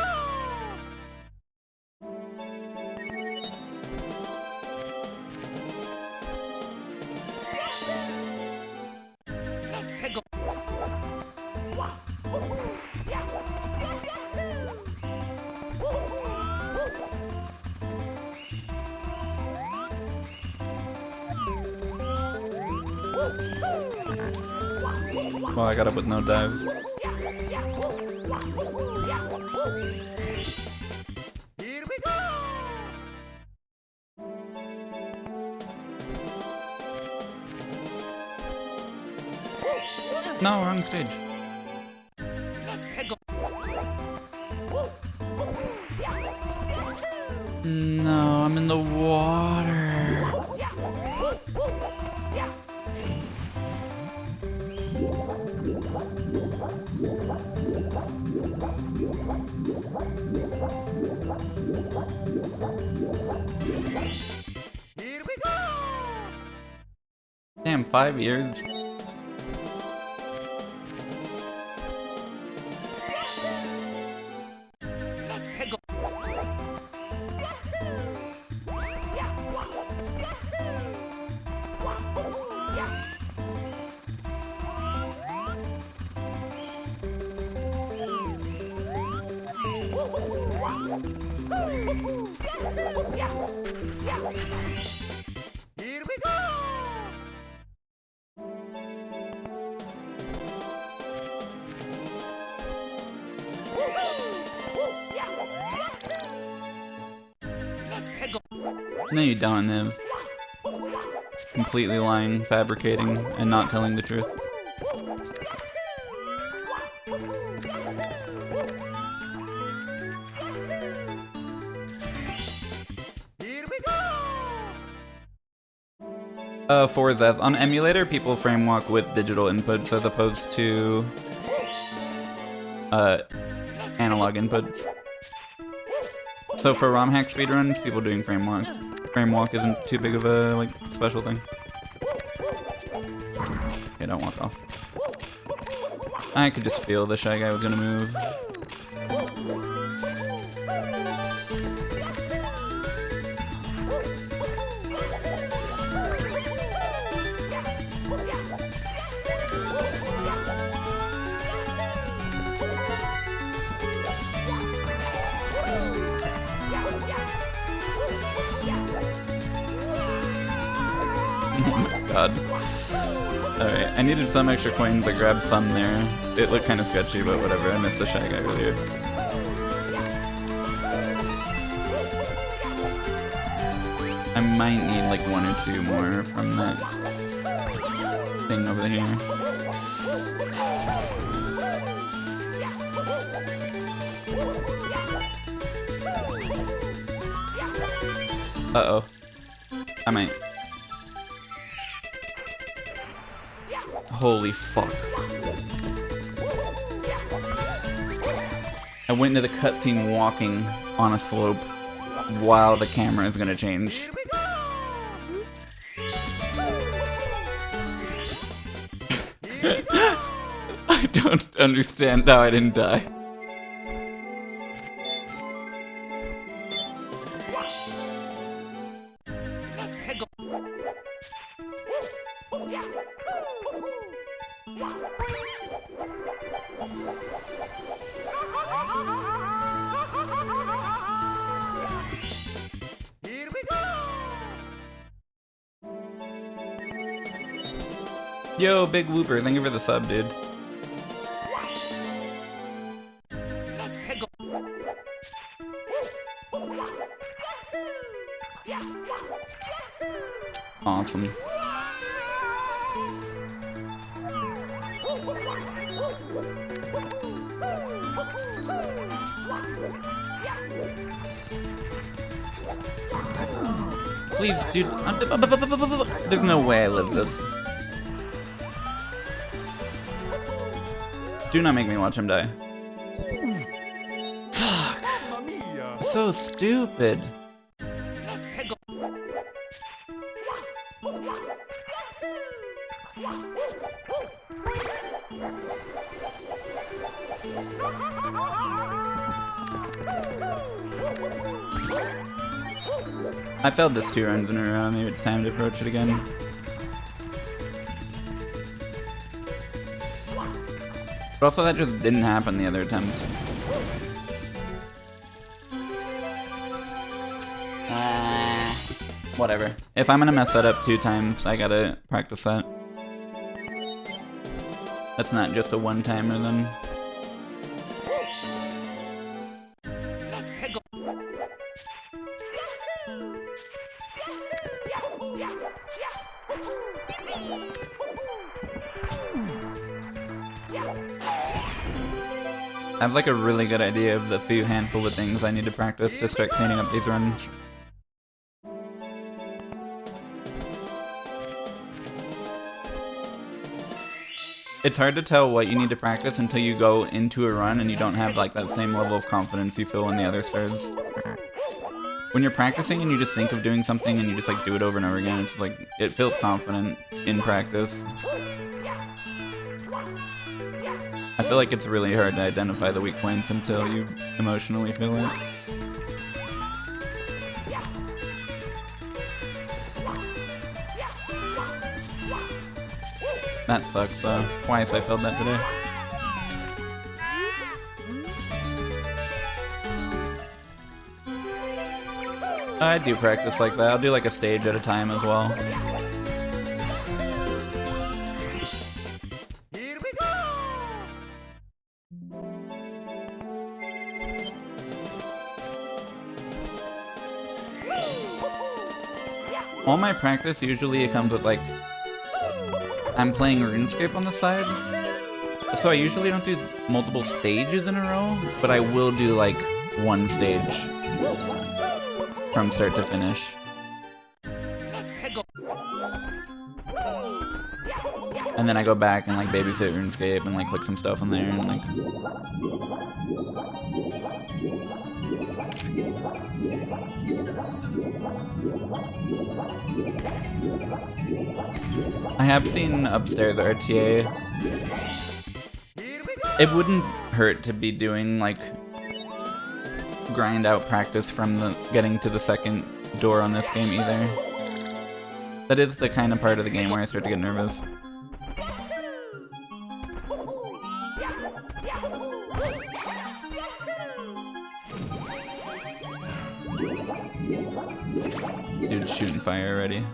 Well, I got up with no dives. Here we go! No, wrong stage. No, I'm in the water. Damn, 5 years. Here we go! No, you don't, Niv. Completely lying, fabricating, and not telling the truth. Here we go! For Zev, on emulator, people frame walk with digital inputs as opposed to analog inputs. So for ROM hack speedruns, people doing frame walk. Frame walk isn't too big of a like special thing. Okay, don't walk off. I could just feel the Shy Guy was gonna move. God. Alright, I needed some extra coins. I grabbed some there. It looked kind of sketchy, but whatever. I missed the Shy Guy earlier. I might need like 1 or 2 more from that thing over here. Uh-oh. I might. Holy fuck. I went into the cutscene walking on a slope while the camera is gonna change. I don't understand how I didn't die. Here we go! Yo, Big Whooper, thank you for the sub, dude. Awesome. Please, dude. There's no way I live this. Do not make me watch him die. Fuck. Mamma mia! So stupid. I failed this 2 runs in a row. Maybe it's time to approach it again. But also that just didn't happen the other attempt. Whatever. If I'm gonna mess that up 2 times, I gotta practice that. That's not just a one-timer then. I have like a really good idea of the few handful of things I need to practice to start cleaning up these runs. It's hard to tell what you need to practice until you go into a run and you don't have like that same level of confidence you feel when the other starts. when you're practicing and you just think of doing something and you just like do it over and over again, it's like it feels confident in practice. I feel like it's really hard to identify the weak points until you emotionally feel it. That sucks though. Twice I failed that today. I do practice like that. I'll do like a stage at a time as well. Here we go! All my practice usually comes with like I'm playing RuneScape on the side. So I usually don't do multiple stages in a row, but I will do like one stage from start to finish. And then I go back and like babysit RuneScape and like click some stuff in there and like... I have seen upstairs RTA. It wouldn't hurt to be doing like grind out practice from the getting to the second door on this game either. That is the kind of part of the game where I start to get nervous. Dude's shooting fire already.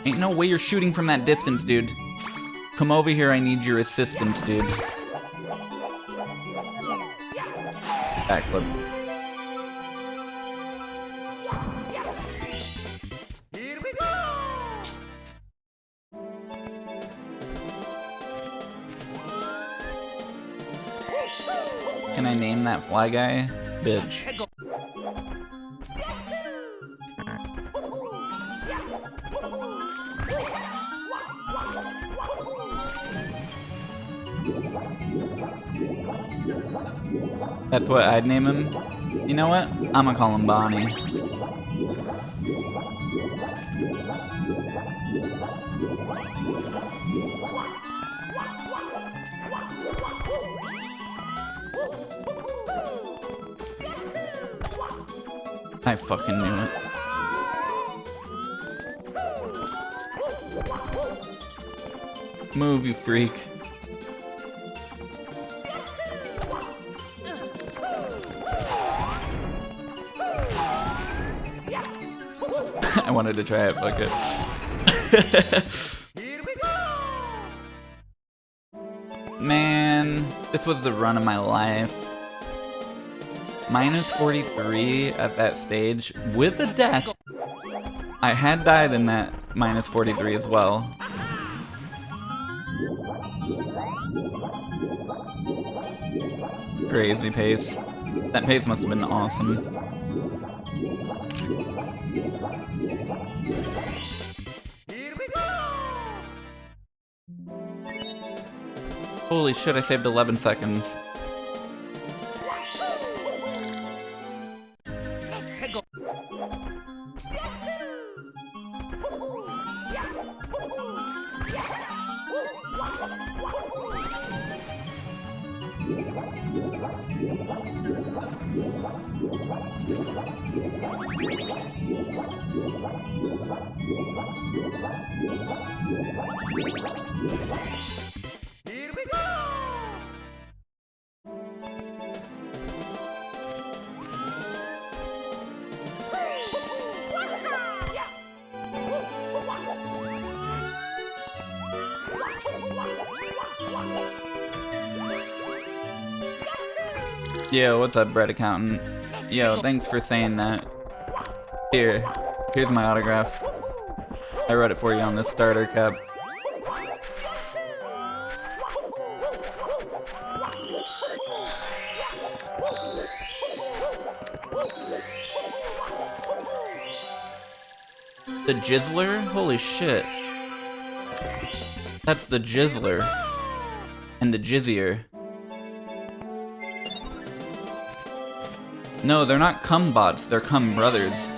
Ain't no way you're shooting from that distance, dude. Come over here, I need your assistance, dude. Backflip. Here we go! Can I name that fly guy? Bitch. That's what I'd name him. You know what? I'm gonna call him Bonnie. I fucking knew it. Move, you freak. I wanted to try it, fuck it. Here we go! Man, this was the run of my life. Minus 43 at that stage with a death. I had died in that minus 43 as well. Crazy pace. That pace must have been awesome. Here we go! Holy shit, I saved 11 seconds. Here we go! Yo, what's up, bread accountant? Yo, thanks for saying that. Here's my autograph. I wrote it for you on this starter cap. The Jizzler? Holy shit. That's the Jizzler. And the Jizzier. No, they're not cum bots, they're cum brothers.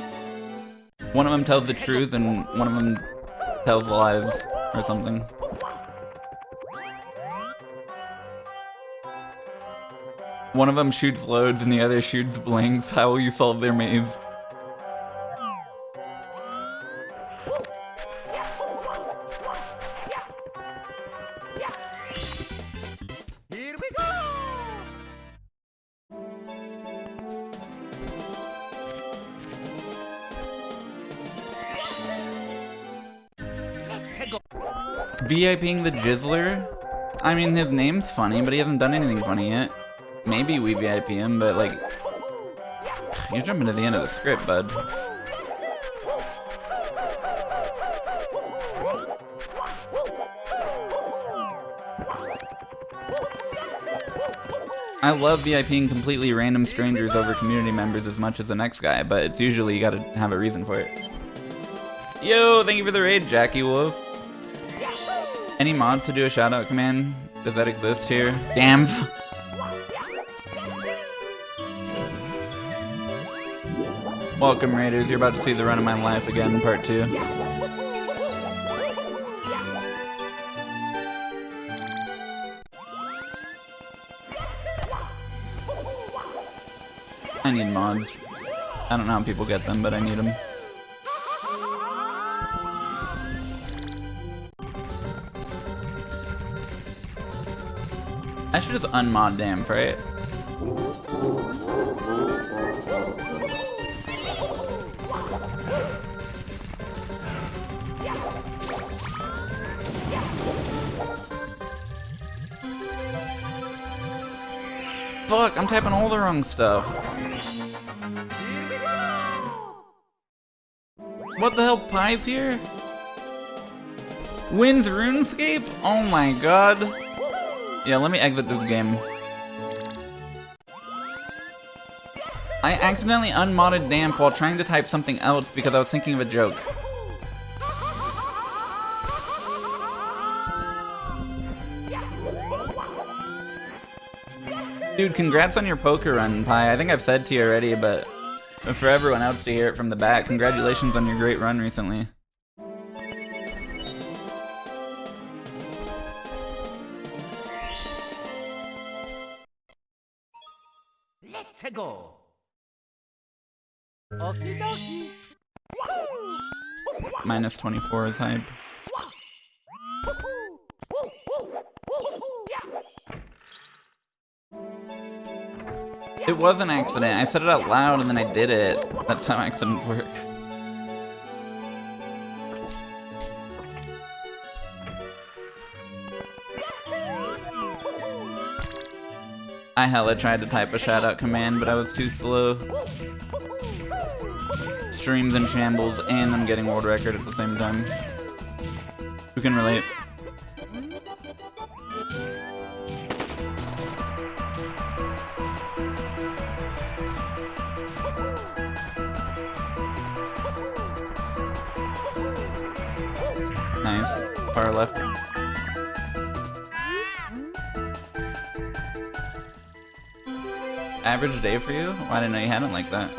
One of them tells the truth and one of them tells lies or something. One of them shoots loads and the other shoots blanks. How will you solve their maze? Here we go! VIPing the Jizzler? I mean, his name's funny, but he hasn't done anything funny yet. Maybe we VIP him, but like... You're jumping to the end of the script, bud. I love VIPing completely random strangers over community members as much as the next guy, but it's usually you gotta have a reason for it. Yo, thank you for the raid, Jackie Wolf. Any mods to do a shoutout command? Does that exist here? Damn. Welcome, Raiders. You're about to see the run of my life again, part 2. I need mods. I don't know how people get them, but I need them. I should just unmod Damn, right? Fuck, I'm typing all the wrong stuff. What the hell, Pie's here? Wins RuneScape? Oh my god. Yeah, let me exit this game. I accidentally unmodded Damp while trying to type something else because I was thinking of a joke. Dude, congrats on your poker run, Pie. I think I've said to you already, but for everyone else to hear it from the back, congratulations on your great run recently. Let's go! Okie dokie! Minus 24 is hype. It was an accident. I said it out loud and then I did it. That's how accidents work. I hella tried to type a shoutout command, but I was too slow. Streams in shambles, and I'm getting world record at the same time. Who can relate? Nice. Far left. Average day for you? Oh, I didn't know you had it like that.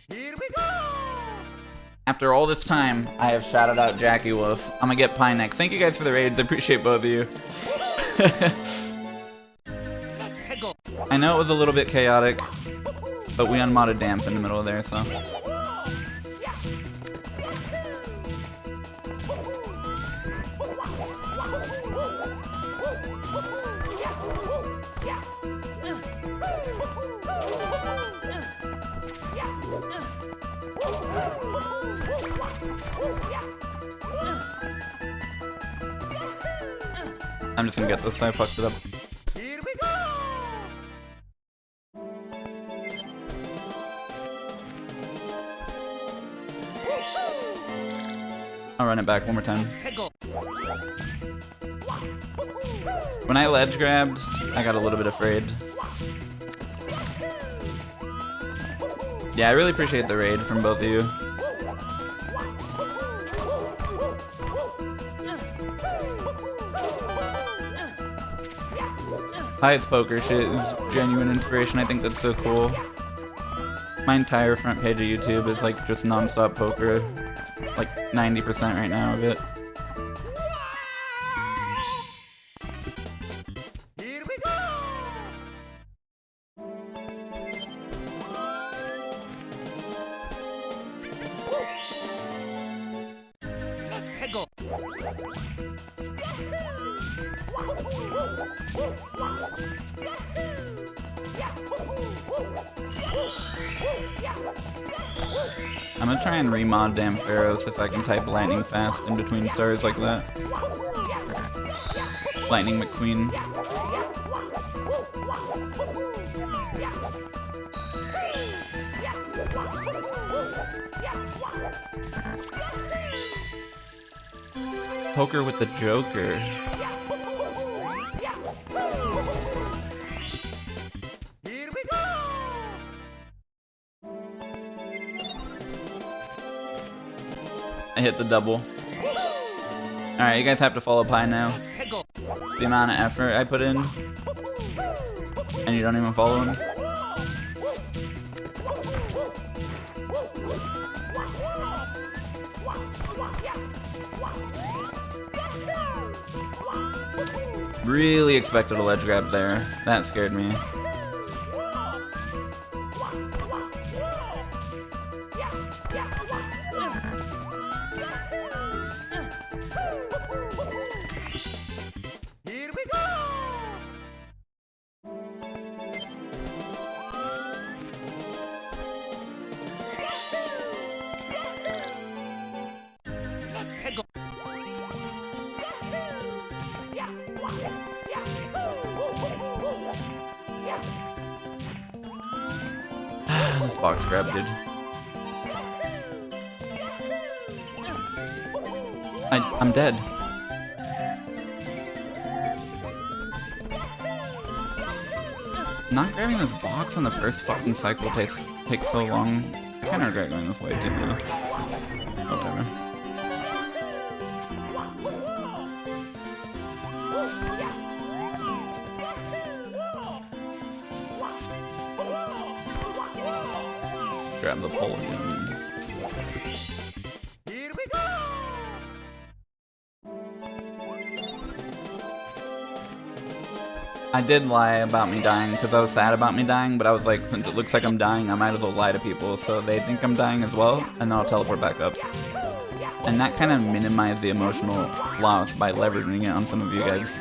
Here we go! After all this time, I have shouted out Jackie Wolf. I'm gonna get Pie next. Thank you guys for the raids. I appreciate both of you. I know it was a little bit chaotic, but we unmodded Damp in the middle of there, so. I'm just gonna get this, I fucked it up. Here we go! I'll run it back one more time. When I ledge grabbed, I got a little bit afraid. Yeah, I really appreciate the raid from both of you. Highest poker shit is genuine inspiration. I think that's so cool. My entire front page of YouTube is like just non-stop poker. Like 90% right now of it. Here we go! Let's go! I'm gonna try and remod Damn Pharaohs if I can type lightning fast in between stars like that. Lightning McQueen. Poker with the Joker. Here we go! I hit the double. Alright, you guys have to follow Pi now. Let's go! The amount of effort I put in. And you don't even follow him. Really expected a ledge grab there. That scared me. Here we go! Let's go! This box grab, dude. I'm dead. Not grabbing this box on the first fucking cycle takes so long. I kinda regret going this way too, though. Whatever. Grab the pole again. Here we go! I did lie about me dying because I was sad about me dying, but I was like, since it looks like I'm dying, I might as well lie to people so they think I'm dying as well, and then I'll teleport back up. And that kind of minimized the emotional loss by leveraging it on some of you guys.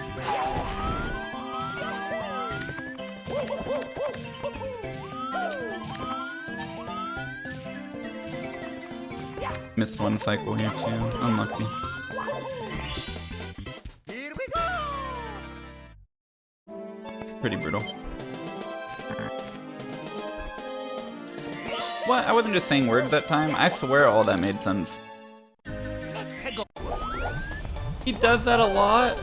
Missed one cycle here too. Unlucky. Here we go! Pretty brutal. What? I wasn't just saying words that time. I swear all that made sense. Let's go! He does that a lot?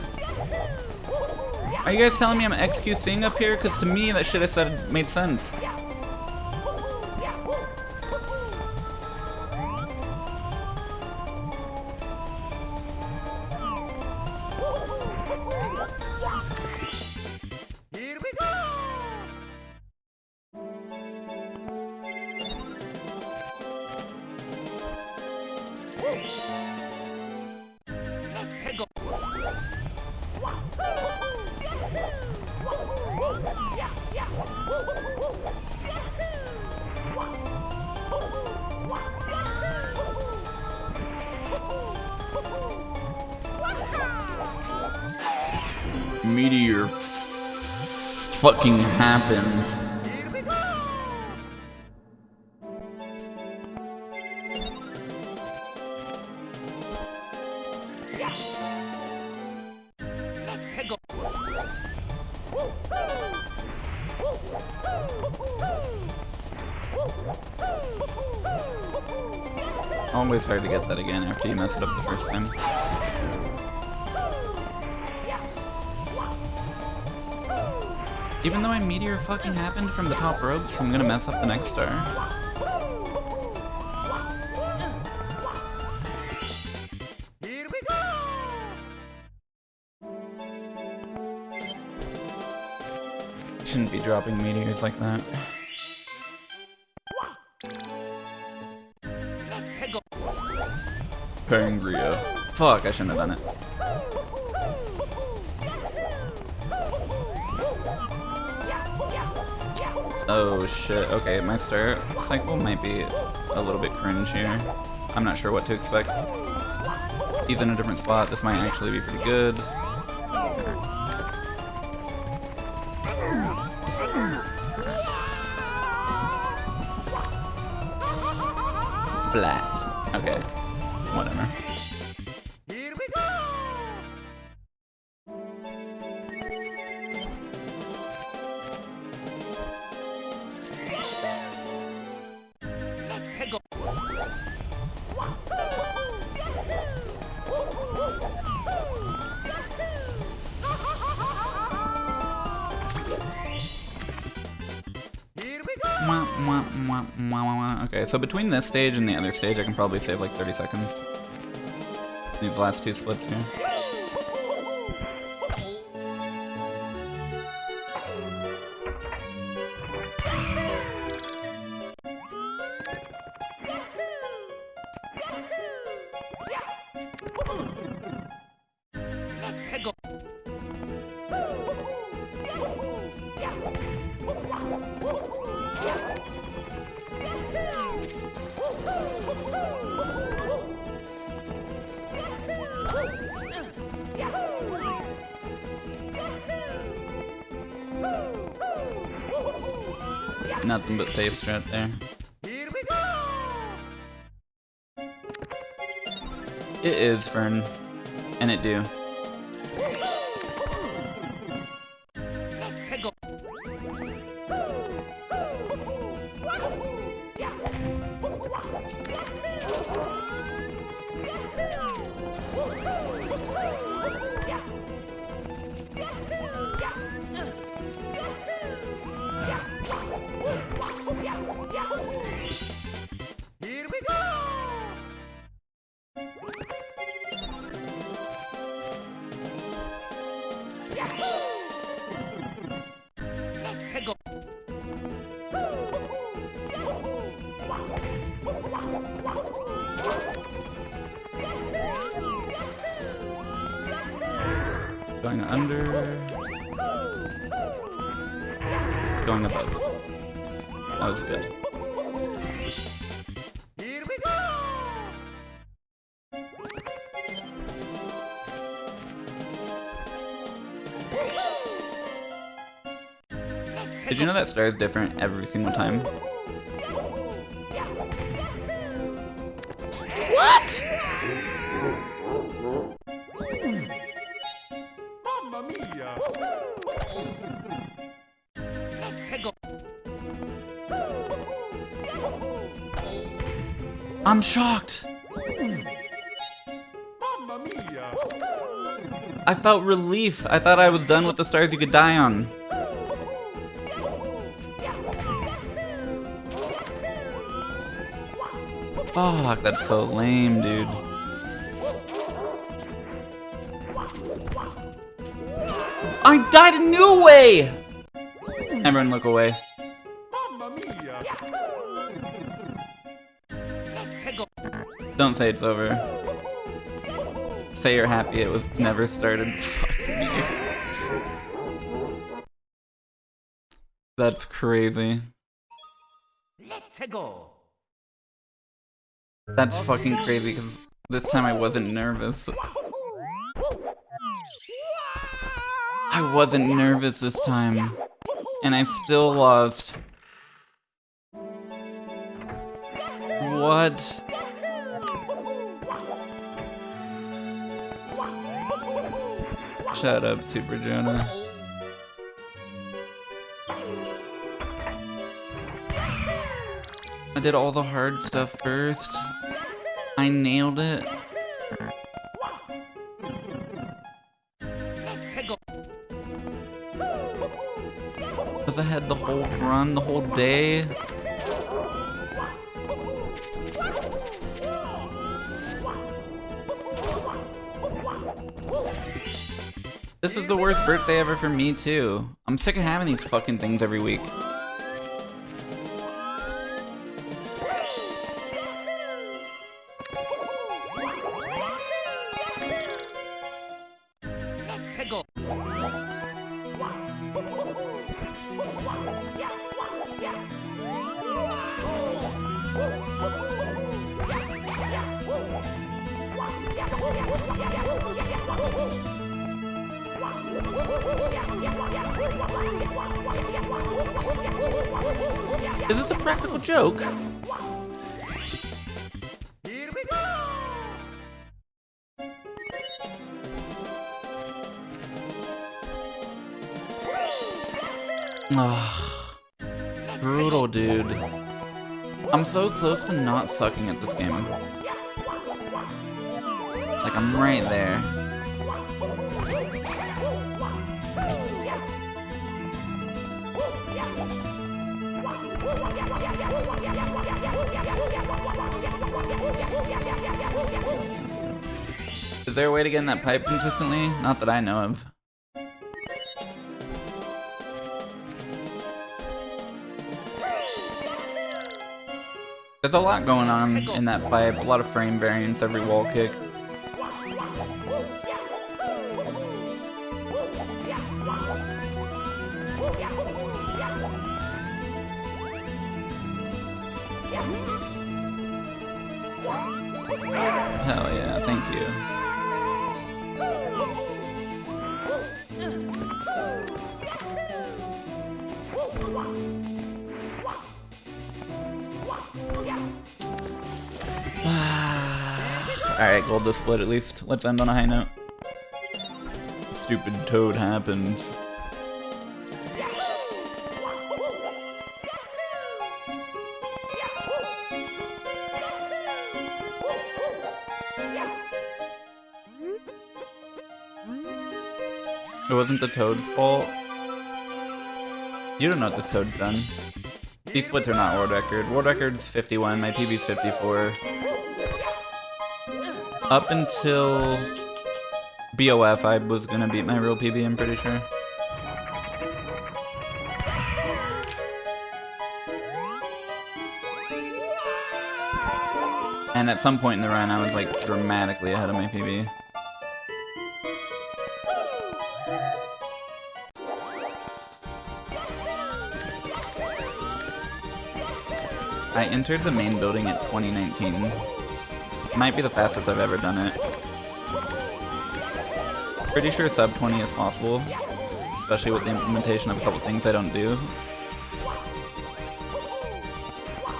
Are you guys telling me I'm XQCing up here? Because to me that shit I said made sense. Here we go! Let's go! Meteor fucking happens. Here we go! Let's go! Always hard to get that again after you mess it up the first time. Even though my meteor fucking happened from the top ropes, I'm gonna mess up the next star. Here we go! shouldn't be dropping meteors like that. Pangria. Fuck, I shouldn't have done it. Oh shit, okay, my start cycle might be a little bit cringe here. I'm not sure what to expect. He's in a different spot, this might actually be pretty good. Flat. Okay, whatever. Here we go! Let's go! Here we go! Okay, so between this stage and the other stage, I can probably save like 30 seconds. These last two splits here. Let's go! Nothing but safe strat there. Here we go! It is Fern, and it do. Let's go! Here we go! Let's go! Going under. Going above. That was good. Here we go! Did you know that star is different every single time? What? Mamma mia! Let's go! I'm shocked. Mamma mia! I felt relief. I thought I was done with the stars you could die on. Fuck, that's so lame, dude. I died a new way! Everyone look away. Mamma mia! Let's go! Don't say it's over. Say you're happy it was never started. Fuck me. That's crazy. Let's go! That's fucking crazy because this time I wasn't nervous. I wasn't nervous this time. And I still lost. What? Shut up, Super Jonah. I did all the hard stuff first. I nailed it. Was ahead the whole run, the whole day. This is the worst birthday ever for me too. I'm sick of having these fucking things every week. Let's go. Is this a practical joke? Here we go. Brutal, dude. I'm so close to not sucking at this game. Like, I'm right there. Is there a way to get in that pipe consistently? Not that I know of. There's a lot going on in that pipe, a lot of frame variance every wall kick. Hell yeah, thank you. Alright, gold to split at least. Let's end on a high note. Stupid toad happens. It wasn't the toad's fault. You don't know what this toad's done. These splits are not world record. World record's 51, my PB's 54. Up until BOF, I was gonna beat my real PB, I'm pretty sure. And at some point in the run, I was like dramatically ahead of my PB. I entered the main building at 2019. Might be the fastest I've ever done it. Pretty sure sub 20 is possible, especially with the implementation of a couple things I don't do.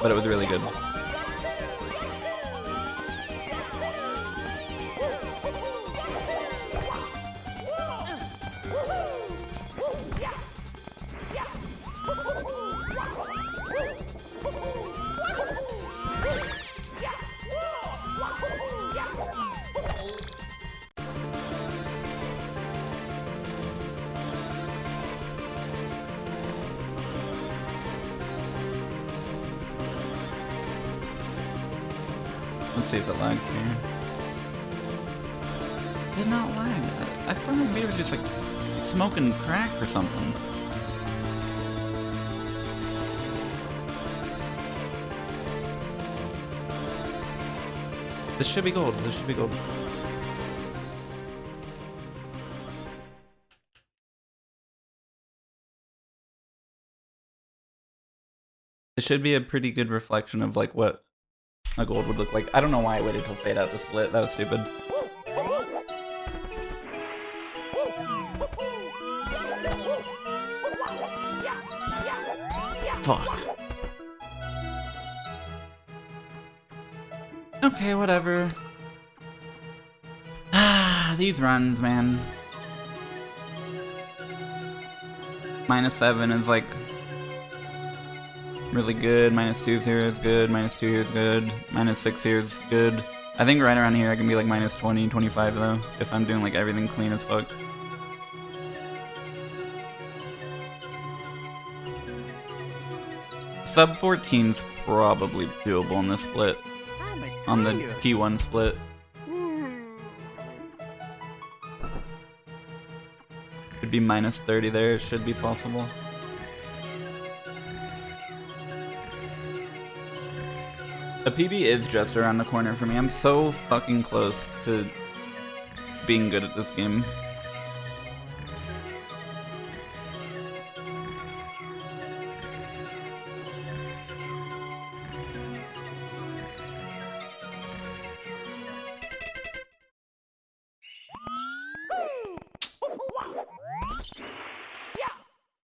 But it was really good. Let's see if it lags here. It did not lag. I thought my video was just like smoking crack or something. This should be gold. This should be gold. It should be a pretty good reflection of like what a gold would look like. I don't know why I waited till fade out to split. That was stupid. Fuck. Okay, whatever. Ah, these runs, man. -7 is like really good. -2 here is good. -2 here is good. -6 here is good. I think right around here I can be like -20, 25 though, if I'm doing like everything clean as fuck. Sub 14's probably doable in this split. On the T1 split. Should be minus 30 there, it should be possible. A PB is just around the corner for me. I'm so fucking close to being good at this game.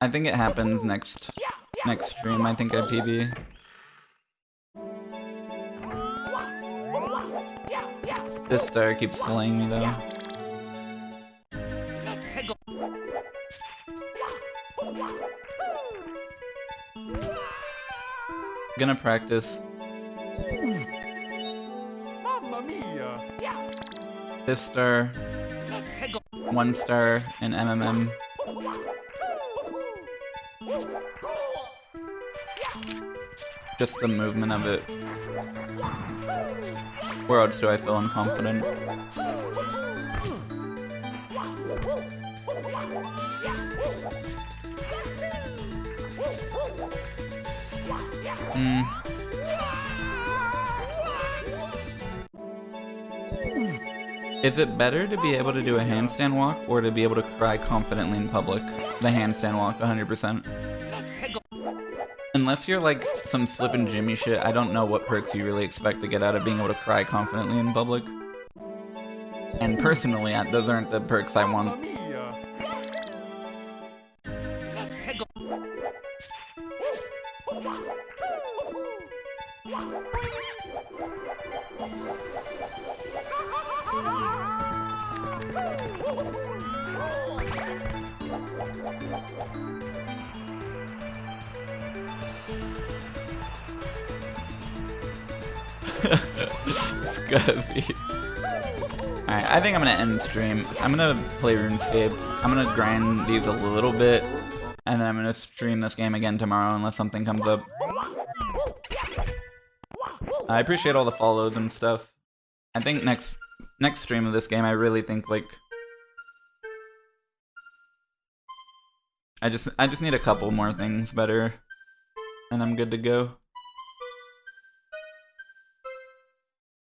I think it happens next stream. I think I PB. This star keeps slaying me though. Gonna practice Mamma mia! this star, 1 star, and MMM. Just the movement of it. Where else do I feel unconfident? Is it better to be able to do a handstand walk or to be able to cry confidently in public? The handstand walk, 100%. Unless you're like some flippin' Jimmy shit, I don't know what perks you really expect to get out of being able to cry confidently in public. And personally, those aren't the perks I want. Scuzzy. Alright, I think I'm gonna end stream. I'm gonna play RuneScape. I'm gonna grind these a little bit, and then I'm gonna stream this game again tomorrow unless something comes up. I appreciate all the follows and stuff. I think next stream of this game, I really think like I just need a couple more things better, and I'm good to go.